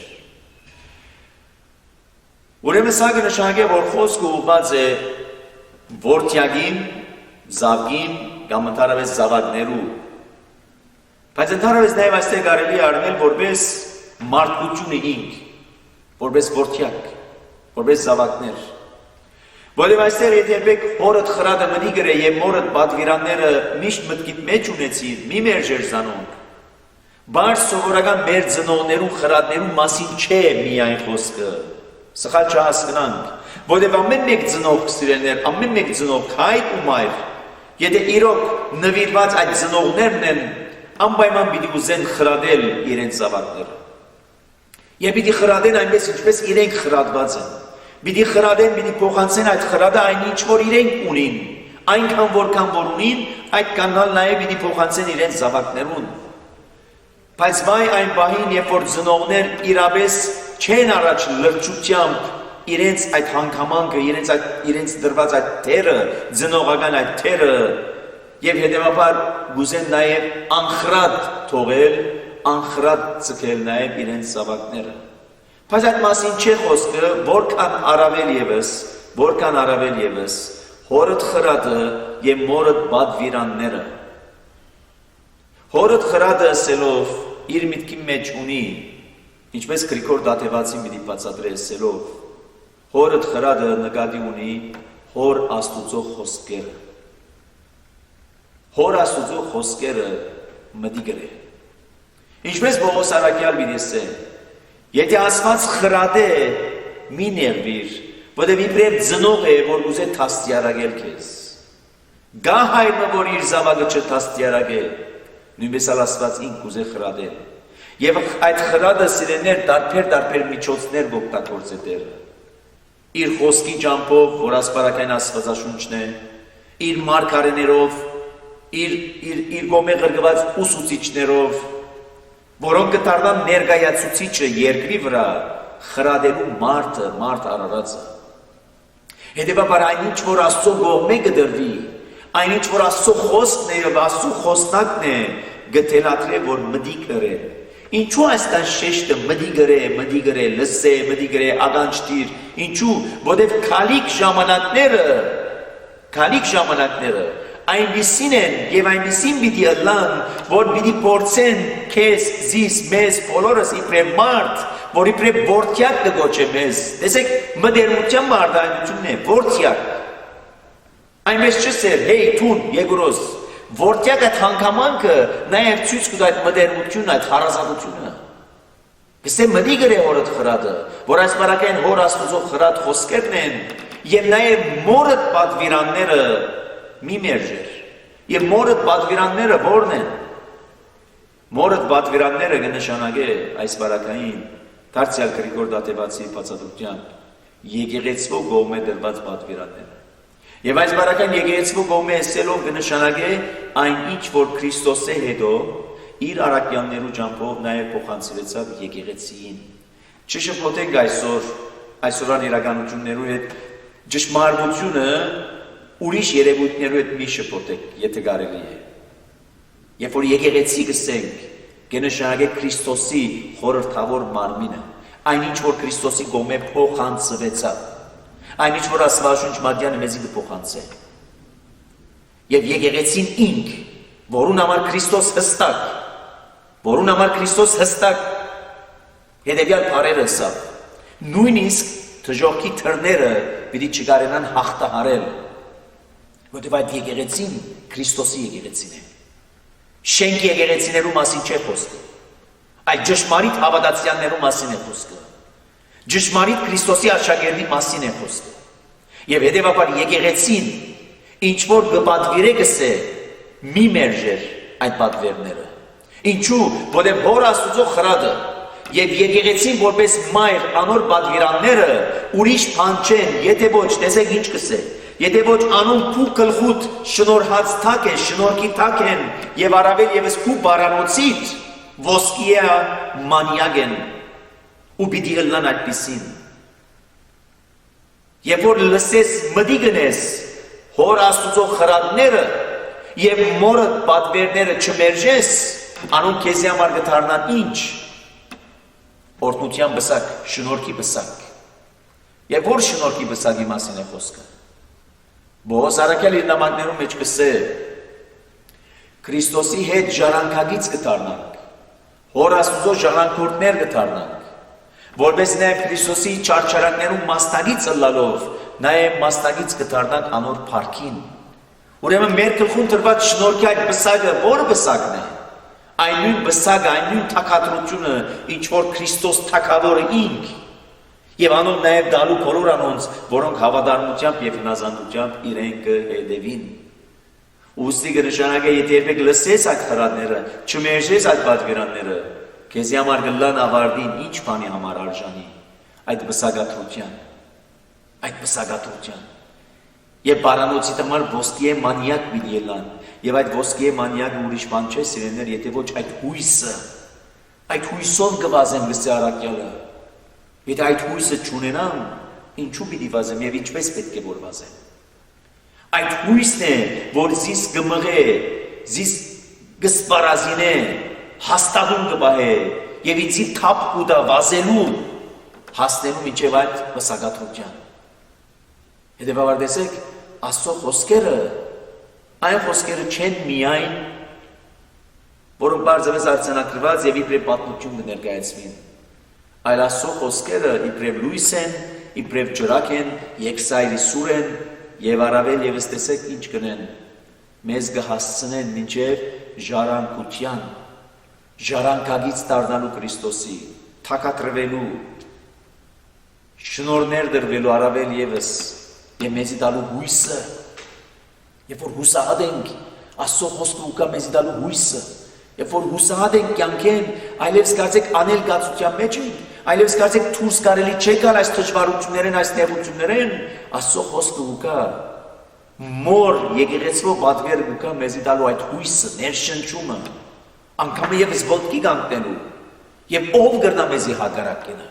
ուրեմն սա կնշանակե որ խոսքը ուղղված է որտյագին զավգին կամ ընդհանրապես զավակներու բայց ընդհանրապես նաև այստեղ կարելի է առնել որպես մարդկությունը ինք որպես որտյակ որպես զավակներ որովհետև այստեղ եթե երբեք հորդ խրատը մնի գրե եւ մորդ բադվիրանները միշտ մտքիդ մեջ ունեցիր մի մերժեր զանոնք բարձ սովորական մեր ծնողներու խրատներու մասին չէ միայն խոսքը սխալ չհասկանանք որովհետև ամեն մեկ ծնող սիրելիներ ամեն մեկ ծնող հայր ու մայր եթե իրոք նվիրված այդ ծնողներն են անպայման պիտի ուզեն խրատել իրենց զավակները Եվ պիտի խրադեն այնպես ինչպես իրենք խրադված են։ Պիտի խրադեն, պիտի փոխանցեն այդ խրադը այն ինչ որ իրենք ունին, այնքան որքան որ ունին, այդ կանալ նաև պիտի փոխանցեն իրենց զավակներուն։ Բայց վայ այն պահին, երբ որ ծնողներ իրապես չեն առաջ լրջությամբ իրենց այդ հանգամանքը, իրենց դրված այդ թերը, ծնողական այդ թերը, եւ հետեւաբար գուզեն նաև անխրատ թողել, անխրատ ցկել նաև իրենց զավակները։ Բայց այդ մասին չէ խոսքը, որքան առավել եւս հորդ խրատը եւ մորդ բադվիրանները։ Հորդ խրատը ասելով իր միտքի մեջ ունի, ինչպես Գրիգոր Դատեվացին մի բացատրի ասելով, հորդ խրատը նկատի ունի հոր Աստուծո խոսքերը։ Հոր Աստուծո խոսքերը մտիգր է։ Ինչպես Պողոս Արաքյալ միտեսե, եթե Աստված խրատե մի նեղվիր, որտեղ իբրև ծնող է, որ ուզե թաստիարակել քեզ։ Գա հայրը, որ իր զավակը չթաստիարակե, նույնպես Աստված ինք ուզե խրատել։ Եվ այդ խրատը սիրելիներ տարբեր միջոցներ օգտագործե Տերը։ Իր խոսքի ճամփով, որ ասպարակային Աստվածաշունչն է, իր մարգարեներով, իր կողմէ գրգված ուսուցիչներով, որոնք կդառնան ներկայացուցիչը երկրի վրա խրադելու մարդ արարածը։ Հետևաբար այնինչ որ Աստծո կողմէ կդրվի, այնինչ որ Աստծո խոսքն է եւ Աստծո խոսնակն է, գտելատրե որ մտիկ գրե։ Ինչու այստեղ շեշտը մտիկ գրե, լսե, մտիկ գրե, ականջտիր, ինչու, որտեվ քալիք ժամանակները այնպիսին են եւ այնպիսին պիտի ըլլան, որ պիտի փորձեն քեզ, զիս, մեզ, բոլորս իբրև մարդ, որ իբրև որդյակ կգոչե մեզ։ Տեսեք, մդերնության մարդայնությունն է, որդյակ։ Այնպես չսեր, հեյ, թուն, Եգորոս, որդյակ այդ հանգամանքը նաեւ ցույց կտա այդ մդերնությունը, այդ հարազատությունը։ Գսե մտիկ գրե հորդ խրատը, որ այս բարակային հոր Աստուծո խրատ խոսքերն են, եւ նաեւ մորդ պատվիրանները մի մերժեր։ Եվ մորդ պատվիրանները որն են։ Մորդ պատվիրանները կնշանակե այս բարակային դարձյալ Գրիգոր Դատեվացի բացատրությամբ եկեղեցվո կողմէ դրված պատվիրանները։ Եվ այս բարակային եկեղեցվո կողմէ ասելով կնշանակե այն ինչ որ Քրիստոսի հետո իր առաքյալներու ճամփով նաև փոխանցվեցավ եկեղեցին։ Չշփոթենք այսօրան իրականություններու հետ ճշմարտությունը ուրիշ երևույթներու հետ մի շփոթեք, եթե կարելի է։ Երբ որ եկեղեցի գսենք, կնշանակե Քրիստոսի խորհրդավոր մարմինը, այնինչ որ Քրիստոսի կողմէ փոխանցվեցավ, այնինչ որ Աստվածաշունչ Մատյանը մեզի կփոխանցե։ Եվ եկեղեցին ինք, որուն համար Քրիստոս հստակ հետևյալ բառերը ասավ, նույնիսկ թժողքի թռները պիտի չկարենան հաղթահարել, որտեվ այդ եկեղեցին Քրիստոսի եկեղեցին է։ Շենք եկեղեցիներու մասին չէ խոսքը, այլ ճշմարիտ հավատացյալներու մասին է խոսքը, ճշմարիտ Քրիստոսի աշակերտի մասին է խոսքը։ Եվ հետևաբար եկեղեցին ինչ որ կպատվիրե գսե մի մերժեր այդ պատվերները։ Ինչու, որտեղ հոր Աստուծո խրատը եւ եկեղեցին որպես մայր անոր պատվիրանները ուրիշ բան չեն, եթե ոչ, տեսեք ինչ կսե, եթե ոչ անուն քու գլխուտ շնորհած թակ է, շնորհքի թակ են եւ առավել եւս քու բարանոցիդ ոսկիա մանյակ են ու պիտի ըլլան այդպիսին։ Երբ որ լսես մտի գնես հոր Աստուծո խրատները եւ մորդ պատվերները չմերժես, անուն քեզի համար կդառնան ինչ։ Օրհնության բսակ, շնորհքի բսակ։ Եվ որ շնորհքի բսակի մասին է խոսքը։ Պողոս Արաքյալը իր նամակներում մեջ կսե Քրիստոսի հետ ժառանգագից կդառնանք, հոր Աստուծո ժառանգորդներ կդառնանք, որպես նաև Քրիստոսի չարչարանքներում մասնագից ըլլալով, նաև մասնագից կդառնանք անոր փառքին։ Ուրեմն մեր գլխուն տրված շնորհքի այդ բսակը ո՞ր բսակն է։ Այն նույն բսակը, այն նույն թակադրությունը, ինչ որ Քրիստոս թակավորը ինք, եւ անոն նաև դալու բոլոր անոնց, որոնք հավատարմությամբ եւ հնազանդությամբ իրեն կհետևին։ Ուստի կնշանակե, եթե երբեք լսես այդ խրատները, չմերժես այդ պատվիրանները, Քեզի համար գլան ավարտին ինչ բանի համար արժանի այդ վսագաթության եւ բարանոցի համար ոսկի մանյակ պիտի ելան եւ այդ ոսկի մանյակը ուրիշ բան չէ սիրելիներ եթե ոչ այդ հույսով կվազեմ լսի առաքյալը եթե այդ հույսը չունենամ ինչու պիտի վազեմ եւ ինչպես պետք է որ վազեմ այդ հույսն է որ զիս կմղե զիս կսպարազինե հաստատում կբահե եւ իցի թափ կուտա վազելու հասնելու միջև այդ վսագաթության հետեւաբար տեսեք Աստծո խոսքերը այն խոսքերը չեն միայն որոնք բարձրապես արձանագրված եւ իբրև պատմություն կներկայացվին այլ Աստծո խոսքերը իբրև լույս են իբրև ջրակ են եկսայրի սուր են եւ առավել եւս տեսեք ինչ կնեն մեզ կհասցնեն մինչև ժառանգագից դառնալու Քրիստոսի թակակրվելու շնորհներ դրվելու առավել եւս եւ մեզի տալու հույսը երբ որ հուսահատ ենք Աստծո խոսքը ուկա մեզի տալու հույսը երբ որ հուսահատ ենք կյանքեն այլևս կարծեք անել գացության մեջ ենք այլևս կարծեք դուրս կարելի չէ գալ այս թշվառություններեն այս նեղություններեն Աստծո խոսքը ուկա մոր եկեղեցվո պատվեր ուկա մեզի տալու այդ հույսը ներշնչումը անգամ եւս ոտքի կանգնելու եւ ով գրնա մեզի հակառակենա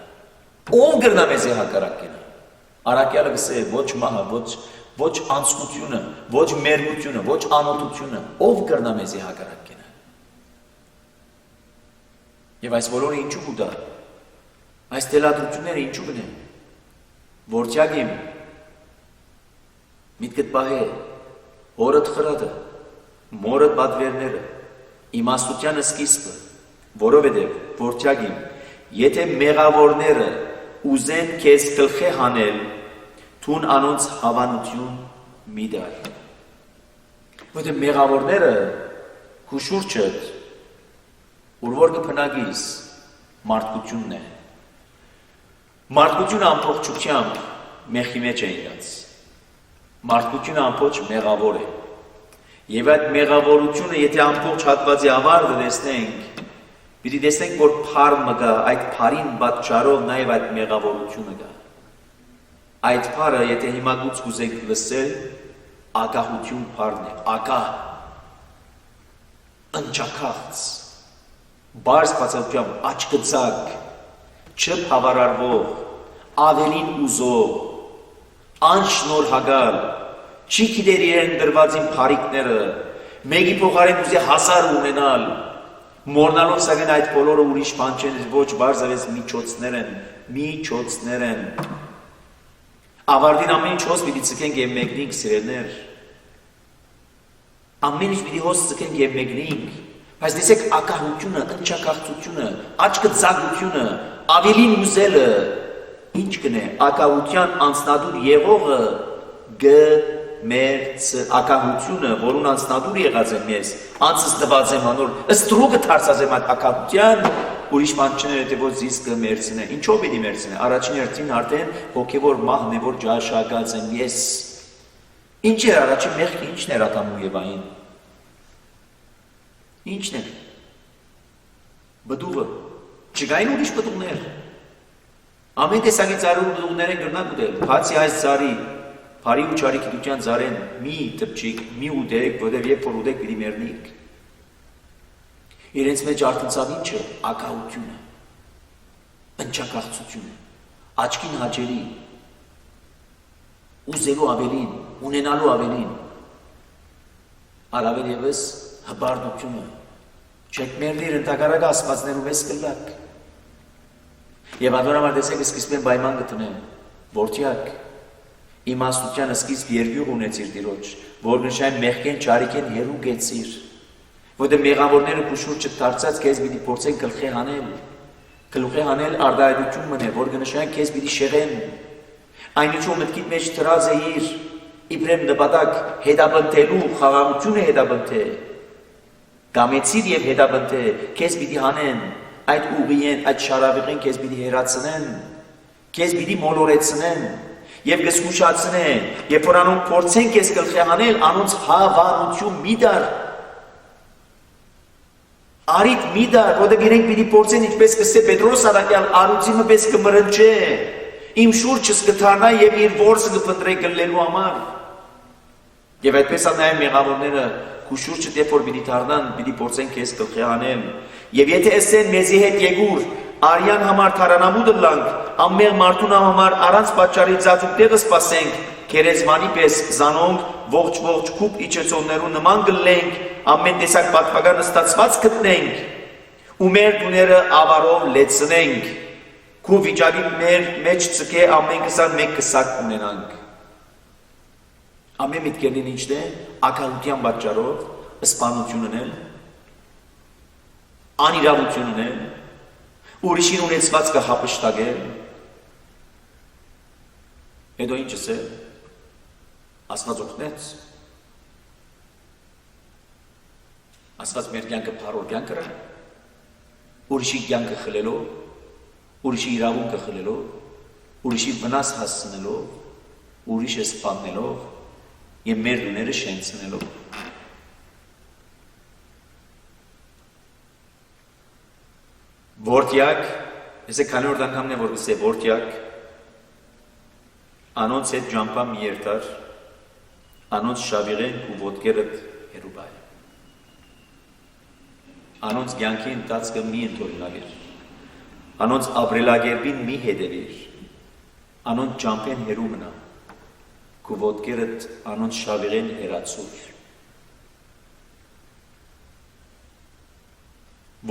Առաքյալը գսե ոչ մահը, ոչ անցկությունը, ոչ մերմությունը, ոչ անօթությունը, ով կրնա մեզի հակառակենը։ Եվ այս բոլորը ինչու կուտա, այս տելադրությունները ինչու կնեն, որթյագիմ, միտքդ պահե, հորդ խրատը, մորդ բատվերները, իմաստությանը սկիզբը, որովհետև որթյագիմ, եթե մեղավորները ուզեն քեզ գլխի հանել, թուն անոնց հավանություն մի դար։ Որտե մեղավորները քու շուրջդ, ուր որ կփնագիս մարդկությունն է։ Մարդկությունը ամբողջությամբ մեղի մեջ է իրաց։ Մարդկությունը ամբողջ մեղավոր է։ Եվ այդ մեղավորությունը, եթե ամբողջ հատվածի ավարտը տեսնենք, Պիտի տեսնենք, որ փարը կա, այդ փարին պատճառով նաև այդ մեղավորությունը կա։ Այդ փարը, եթե հիմա գուց կուզենք լսել, ագահություն փարն է, ագահ, ընչաքաղց, բարձ բացատրությամբ աչքծակ, չփավարարվող, ավելին ուզող, անշնորհակալ, չի գիտեր իրեն դրվածին փարիկները, մեկի փոխարեն ուզի 1000 ունենալ, Մորնալով սակայն այդ բոլորը ուրիշ բան չեն, ոչ բարձրապես միջոցներ են։ Ավարտին ամեն ինչ հոս պիտի ցկենք եւ մեկնենք սիրելներ։ Ամեն ինչ պիտի հոս ցկենք եւ մեկնենք։ Բայց տեսեք ակահությունը, ընչակաղցությունը, աչքծակությունը, ավելին ուզելը, ինչ կնե, ակահության անձնադուր եղողը ակահությունը, որուն անձնադուր եղած եմ ես, անցս դված եմ անոր, ստրուգը թարցած եմ այդ ակահության, ուրիշ բան չներ եթե որ զիս կմերցնե, ինչով պիտի մերցնե, առաջին հերթին արդեն հոգևոր մահն է, որ ջաշակած եմ ես, ինչ էր առաջին մեղքը, ինչն էր Ադամու և Եվային, ինչն էր, բդուղը, չկային ուրիշ բդուղներ, ամեն տեսակի ծառու բդուղներ են գրնակ ուտել, բացի այս ծառի, Փարի ու չարի գիտության ծառեն մի տպչիկ, մի ուտեք, որտեղ երբ որ ուտեք պիտի մեռնիք։ Իրենց մեջ արտնցավ ինչը, ակահությունը, ընչակաղցությունը, աչքին հաճելի, ուզելու ավելին, ունենալու ավելին, առավել ևս հբարդությունը, չեք մեռնիր ընդհակառակը ասվածներու մեզ կլակ։ Եվ անդորամար տեսեք սկիզբեն պայման գտնեմ, որդյակ, իմաստության սկիզբ երկյուղ ունեցիր Տիրոջ, որ նշայն մեղքեն չարիքեն հերու գեցիր, որտեղ մեղավորները քուշուրջը դարձած քեզ պիտի փորձեն գլխի հանել արդայություն մնե, որ կնշայն քեզ պիտի շեղեն, այն ինչու մտքիդ մեջ դրած էիր, իբրև նպատակ հետապնդելու խաղաղությունը հետապնդե, գամեցիր եւ հետապնդե, քեզ պիտի հանեն, այդ ուղիեն, այդ շարավիղին քեզ պիտի հերացնեն, քեզ պիտի մոլորեցնեն, Եվ կսկուշացնեն, երբ որ անոնք փորձեն քեզ գլխի հանել, անոնց հավանություն մի դար։ Արիտ մի դար, որտեղ իրենք պիտի փորձեն ինչպես կսե Պետրոս արաքյալ արուծիմը պես կմրնչե, իմ շուրջս կթարնա եւ իր ворսը կփնտրե գլելու համար։ Եվ այդպես անայում մեղավորները քու շուրջը դեպ որ պիտի թարնան, պիտի փորձեն քեզ գլխի հանել։ Եվ եթե ասեն մեզի հետ եկուր, արյան համար թարանամուտը լանք, ամեղ մարդուն համար առանց պատճառի ծածուկտեղը սպասենք, քերեզմանի պես զանոնք ողջ քուպ իջեցողներու նման գլենք, ամեն տեսակ պատվական ստացված գտնենք ու մեր դուները ավարով լեցնենք, քու վիճակի մեր մեջ ցկե ամեն 21 կսակ ունենանք։ Ամեն միտքերին ինչն է, ակալության պատճառով սպանությունն է, անիրավությունն է, ուրիշին ունեցված կհապշտակել, հետո ինչս է, Աստված օգնեց, Աստված մեր կյանքը փառոր կյանք կրա, ուրիշի կյանքը խլելով, ուրիշի իրավունքը խլելով, ուրիշի վնաս հասցնելով, ուրիշը սպանելով եւ մեր դուները շենցնելով։ Որտյակ, ես քանի օր անգամն է որ գսե որտյակ, անոնց հետ ջամփա մի երթար, անոնց շավիղեն ու ոտքերդ հերուբայ։ Անոնց կյանքի ընթացքը մի ընդօրինագիր, անոնց ապրելակերպին մի հետևիր, անոնց ջամփեն հերու մնա, ու ոտքերդ անոնց շավիղեն հերացուր։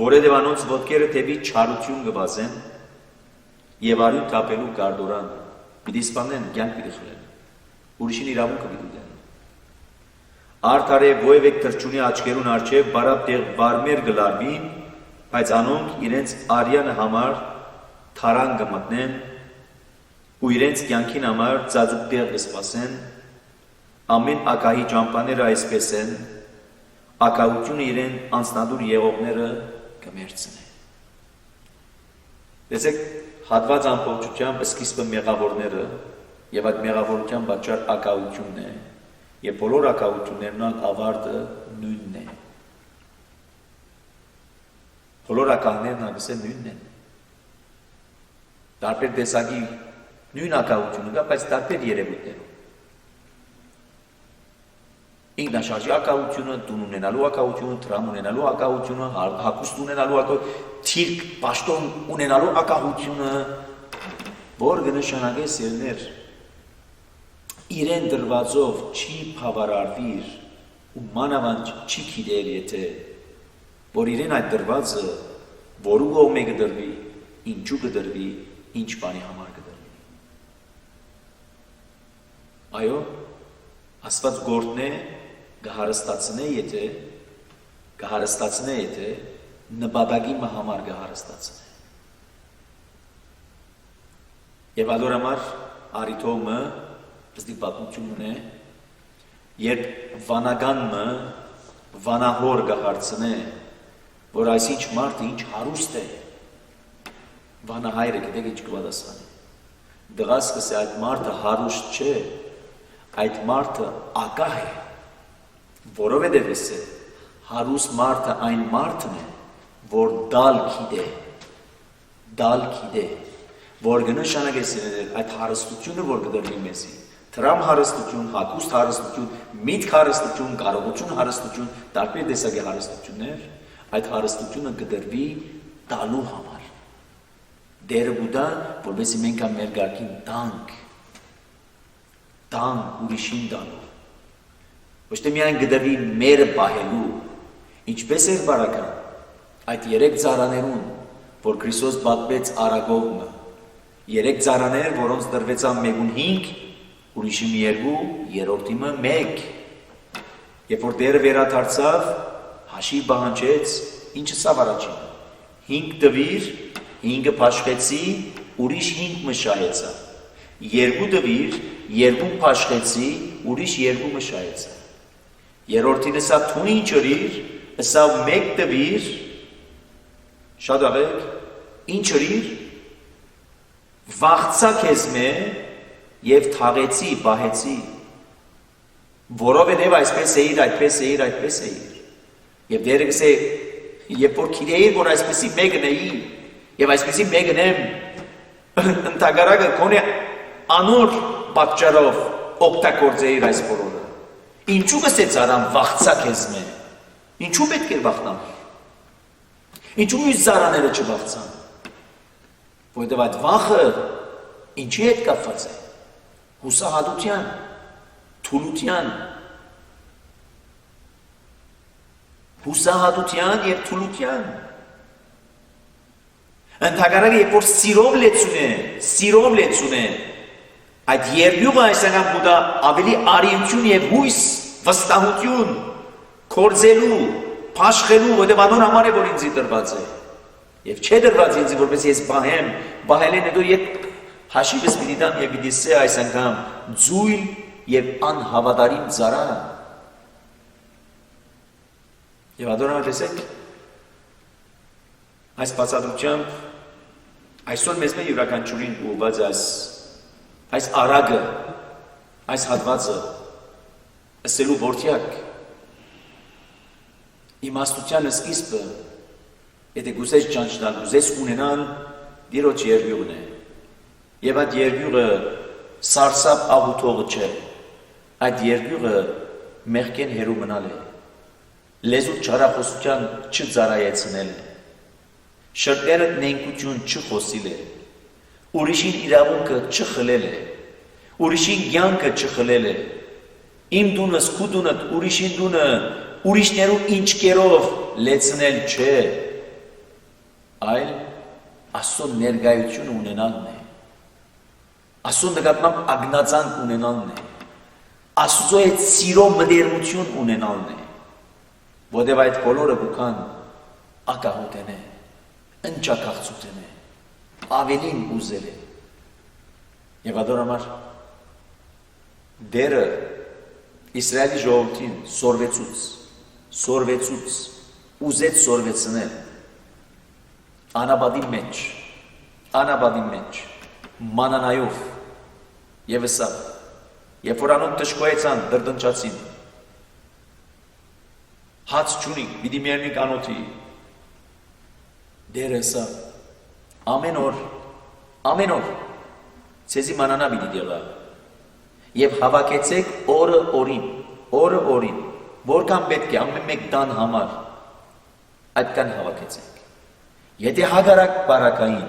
Որովհետև անոնց ոտքերը թեպի չարություն կվազեն եւ արյուն թափելու գարդորան, պիտի սպանեն, կյանք պիտի խլեն, ուրիշին իրավունքը պիտի դեն։ Արդարե ովևէ թրջունի աչքերուն արջև բարապ տեղ վարմեր գլարվին, բայց անոնք իրենց արյանը համար թարան կմտնեն ու իրենց կյանքին համար ծածուկ տեղ կսպասեն, ամեն ակահի ճամփաները այսպես են, ակահությունը իրեն անձնադուր եղողները կմերցնեն։ Տեսեք, հատված ամբողջությամբ սկիզբը մեղավորները եւ այդ մեղավորության պատճառ ակահությունն է, եւ բոլոր ակահություններն ավարտը նույնն է։ Բոլոր ակահներն ասեն նույնն են։ Տարբեր տեսակի նույն ակահությունը կա, բայց տարբեր երևույթներով։ Ինքնաշարժի ակահությունը, տուն ունենալու ակահությունը, տրամ ունենալու ակահությունը, հագուստ ունենալու ակահությունը, թիրք, պաշտոն ունենալու ակահությունը, որ կնշանակե սիրներ, իրեն դրվածով չի բավարարվիր ու մանավանդ չի գիտեր եթե, որ իրեն այդ դրվածը որու կողմե կդրվի, ինչու կդրվի, ինչ բանի համար կդրվի։ Այո, Աստված գործն է կհարստացնե եթե, նպատակի համար կհարստացնե։ Եվ ալոր համար արիթոմը Ըստի պատմությունն է, երբ վանագանը վանահոր կհարցնե, որ այսինչ մարդը ինչ հարուստ է, վանահայրը գիտեք ինչ կպատասխանի։ Դղաս կսե այդ մարդը հարուստ չէ, այդ մարդը ակահ է, որովհետև է հարուստ մարդը այն մարդն է, որ դալ գիտե, որ կնշանակե այդ հարստությունը, որ կդրվի մեզի, տրամ հարստություն, հագուստ հարստություն, միտք հարստություն, կարողություն հարստություն, տարբեր տեսակի հարստություններ, այդ հարստությունը կդրվի տալու համար։ Դերը գուտա, որպեսզի մենք մեր գարքին տանք ուրիշին տալու։ Ոչ թե միայն կդրվի մերը պահելու, ինչպես էր բարական, այդ 3 ծառաներուն, որ Քրիստոս պատմեց Արագովը, 3 ծառաներ, որոնց դրվեցան մեկուն 5, ուրիշի մի 2, երրորդիմը 1։ Երբ որ Տերը վերադարձավ, հաշիվ պահանջեց, ինչը սավ առաջինը։ 5 տվիր, 5-ը փաշխեցի, ուրիշ 5 մշահեցա։ 2 տվիր, 2 փաշխեցի, ուրիշ 2 մշահեցա։ Երրորդին ասա թունի ջրիր, ասա 1 տվիր, շատ աղեք, ինչ ջրիր, վախցա քեզ մե եւ թաղեցի, պահեցի, որովհետեւ այսպես էիր, այդպես էիր։ Եվ դերը գսե Երբ որ քիրեի, որ այսպեսի մեկն էի, եւ այսպեսի մեկն եմ, ընդհանրակը կոնե անոր պատճառով օգտագործեիր այս բոլորը։ Ինչու գսեց արամ վախցա քեզ մե։ Ինչու պետք է վախնամ։ Ինչու մյուս զարաները չվախցան։ Որովհետև այդ վախը ինչի հետ կապված է։ Հուսահատության, թուլության, հուսահատության եւ թուլության։ Ընդհանրապես երբ որ սիրով լեցուն է, այդ երբյուղը այսինքն բուդա ավելի արիություն եւ հույս, վստահություն, կորձելու, փաշխելու, որովհետեւ անոր համար է որ ինձ դրված է։ Եվ չէ դրված ինձ որպես ես բահել են հետո ետ հաշիվս պիտի դամ եւ պիտի սե այս անգամ ձույլ եւ անհավատարիմ ծառա։ Եվ adorable տեսեք այս բացատրությամբ այսօր մեզ մե յուրաքանչյուրին ուղղված այս արագը, այս հատվածը ասելու որդյակ իմաստության սկիզբը եթե գուզես ճանչնալ, գուզես ունենալ դիրոջ երբյուղն է եւ այդ երբյուղը սարսափ աղութողը չէ այդ երբյուղը մեղքեն հերու մնալ է լեզու չարախոսության չծարայեցնել շրտերդ նենկություն չխոսիլ է ուրիշին իրավունքը չխլել է ուրիշին կյանքը չխլել է իմ դունս քու դունդ ուրիշին դունը ուրիշներու ինչկերով լեցնել չէ այլ Աստծո ներկայություն ունենալն է Աստծո նկատմամբ ագնացանք ունենալն է Աստծո հետ սիրո մտերմություն ունենալն է որովհետև այդ բոլորը բուքան ակահոտեն է ընչակաղցութեն է ավելին ուզել է եւ ador համար դերը Իսրայելի ժողովրդին սորվեցուց ուզեց սորվեցնել անաբադի մեջ մանանայով եւ սա երբ որ անոն տշկոյեցան դրդնչացին հաց չունի պիտի մերնի կանոթի դերը սա ամեն օր ցեզի մանանա պիտի դեղա եւ հավաքեցեք օրը օրին որքան պետք է ամեն մեկ տան համար այդքան հավաքեցեք եթե հագարակ բարակային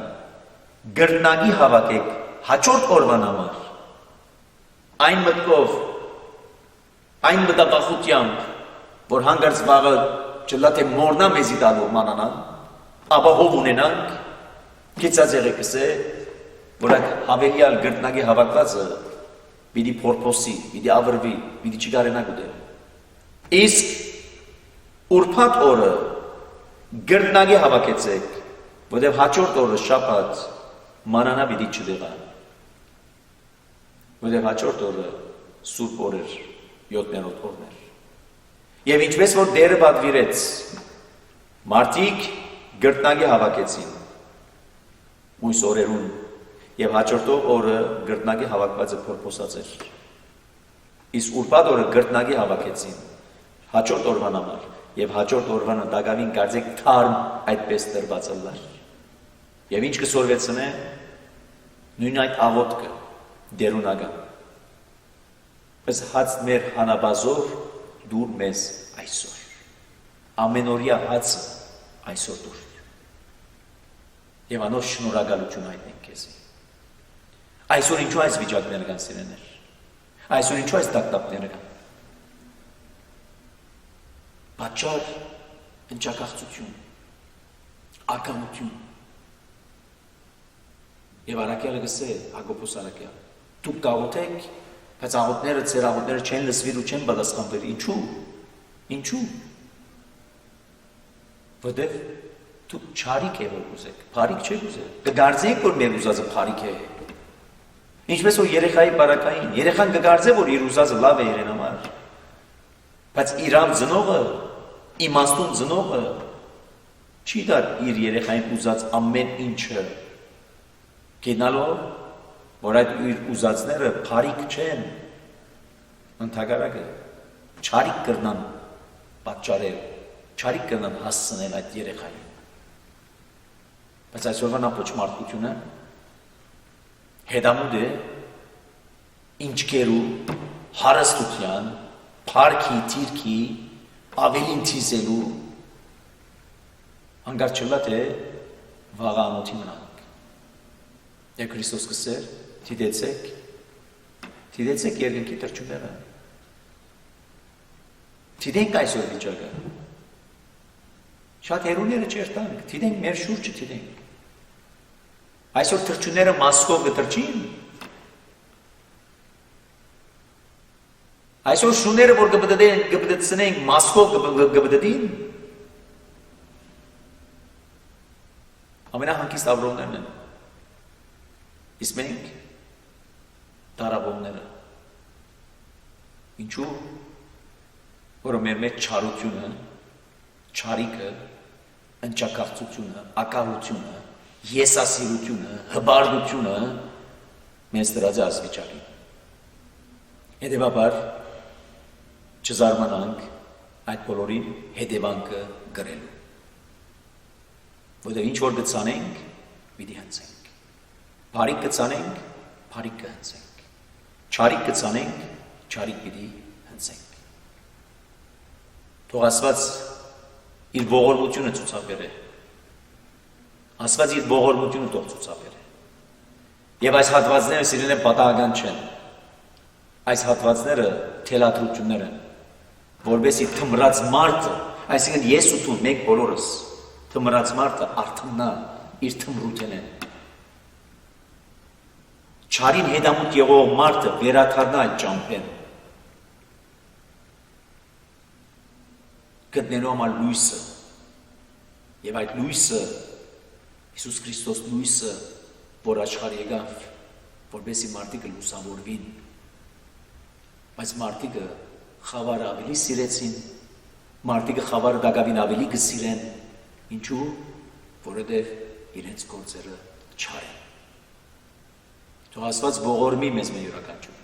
գրնագի հավաքեք հաջորդ օրվան համար այն մտքով այն մտածողությամբ որ հանգարց վաղը չլա թե մորնա մեզի տալու մանանան ապա հով ունենանք քիծած եղեկս է որ այդ հավելյալ գրնագի հավաքվածը պիտի փորփոսի պիտի ավրվի պիտի չգարենա գուտել իսկ ուրբաթ օրը գրնագի հավաքեցեք որտեղ հաջորդ օրը շաբաթ մանանա պիտի չդեղա որտեղ հաջորդ օրը սուրբ օր էր 7-րդ օրն էր եւ ինչպես որ դերը պատվիրեց մարդիկ գրտնագի հավաքեցին մույս օրերուն եւ հաջորդ օրը գրտնագի հավաքվածը փորփոսած էր իսկ ուրբաթ օրը գրտնագի հավաքեցին հաջորդ օրվան համար եւ հաջորդ օրվանը դակավին կարծեք թարմ այդպես դրված ըլլար եւ ինչ կսորվեցնե նույն այդ աղոտքը դերունական ըս հաց մեր հանաբազով դուր մեզ այսօր ամենօրյա հացը այսօր դուր եւ անոր շնորհակալություն հայտնենք քեզ այսօր ինչու այս վիճակները կան սիրեներ այսօր ինչու այս դակտապները կան պատճառ ընչակաղցություն ակամություն եւ արաքյալը գսե Հակոբոս արաքյալ դուք գաղութեք բայց աղոտները ծեր աղոտները չեն լսվիր ու չեն պատասխանվիր ինչու որտեվ դուք չարիք է որ ուզեք բարիք չեք ուզել կգարձեք որ մեր ուզածը բարիք է ինչպես որ երեխայի բարակային երեխան կգարձե որ իր ուզածը լավ է իրեն համար բայց իրավ ծնողը իմաստուն ծնողը չի դար իր երեխային ուզած ամեն ինչը գնալով որ այդ իր ուզածները բարիք չեն ընդհանրակը չարիք կրնան պատճառել չարիք կնան հասցնել այդ երեխային։ Բայց այսօրվա նապոճմարտությունը հետամուտ է ինչկերու, հարստության, փառքի, թիրքի, ավելին թիզելու, հանգար չլա թե վաղանոթի մնանք։ Եվ Քրիստոս կսեր, թիդեցեք երկնքի թրջունները։ Թիդենք այսօր վիճակը։ Շատ հերուները չերտանք, թիդենք մեր շուրջը թիդենք։ Այսօր թրջունները մասկով կտրճին։ Այսօր շուները, որ կպտեցնենք մասկով կպտեցին, ամենահանգիստ ավրողներն են։ Իսկ մենք դարաբողները։ Ինչու, որը մեր մեջ չարությունը, չարիքը, ընճակաղծությունը, ակահությունը, եսասիրությունը, հբարդությունը մեզ դրած է ազվիճակին։ Հետևաբար չզարմանանք այդ բոլորին հետևանքը գրելու։ Որտեղ ինչ որ գցանենք, պիտի հնցենք։ Բարիք գցանենք, բարիք կհնցենք։ Չարիք գցանենք, չարիք պիտի հնցենք։ Թող Աստված իր ողորմությունը ցուցաբերե։ Աստված իր ողորմությունը թող ցուցաբերե։ Եվ այս հատվածները սիրելիներ պատահական չեն։ Այս հատվածները թելադրություններ են, որովհետեւ թմրած մարդը, այսինքն ես ու դու մենք բոլորս թմրած մարդը արթնա իր թմրութեն են։ Չարին հետամուտ եղող մարդը վերաթարնա այդ ճամփեն։ Գտնելու համար լույսը։ Եվ այդ լույսը, Հիսուս Քրիստոս լույսը, որ աշխարհ եկավ, որպեսզի մարդիկը լուսավորվին։ Բայց մարդիկը խավարը ավելի սիրեցին, մարդիկը խավարը դակավին ավելի կսիրեն։ Ինչու, որովհետև իրենց գործերը չար են։ Թող Աստված ողորմի մեզ մեր յուրաքանչյուր։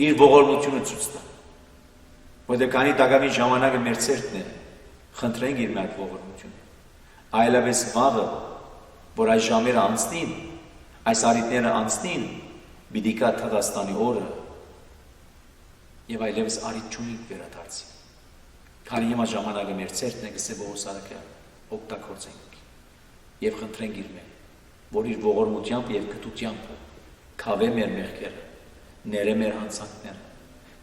Իր ողորմությունը ցույց տա։ Որտեղ քանի դակավին ժամանակը մեր ցերտն է, խնդրենք իր այդ ողորմությունը։ Այլևս վաղը, որ այս ժամերը անցնին, այս արիտները անցնին, պիտի գա Թագաստանի օրը, եւ այլևս արիտ չունի վերադարձի։ Քանի հիմա ժամանակը մեր ցերտն է, գսե Պողոս Արաքյան, օգտագործենք եւ խնդրենք իր մեն, որ իր ողորմությամբ եւ գտությամբ քավե մեր մեղքերը, ները մեր հանցանքները,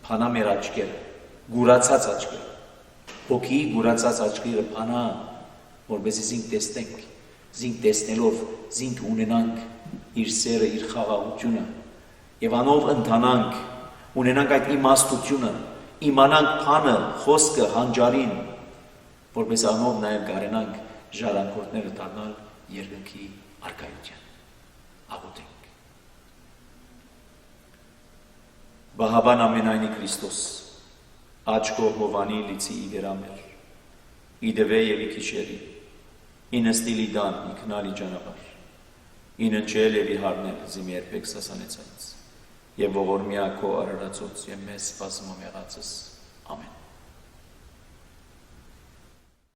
փանա մեր աչքերը, գուրացած աչքերը, հոգի գուրացած աչքերը փանա, որպեսզի զինք տեսնենք, զինք տեսնելով, զինք ունենանք իր սերը, իր խաղաղությունը եւ անով ընթանանք, ունենանք այդ իմաստությունը, իմանանք փանը, խոսքը, հանճարին, որպես անով նաեւ կարենանք ժառանգորդները դառնալ երկնքի արկայության։ Աղոթենք։ Բահաբան ամենայնի Քրիստոս, աչքո Հովանի լիցի իվերամեր, իդվե եւ իքիշերի, ինստիլի դան, իքնալի ճանապարհ, իննչել եւ իհարնել զիմի երբեք սասանեցած, եւ ողորմյա քո արարածոց եւ մեզ սպասում եղածս, ամեն։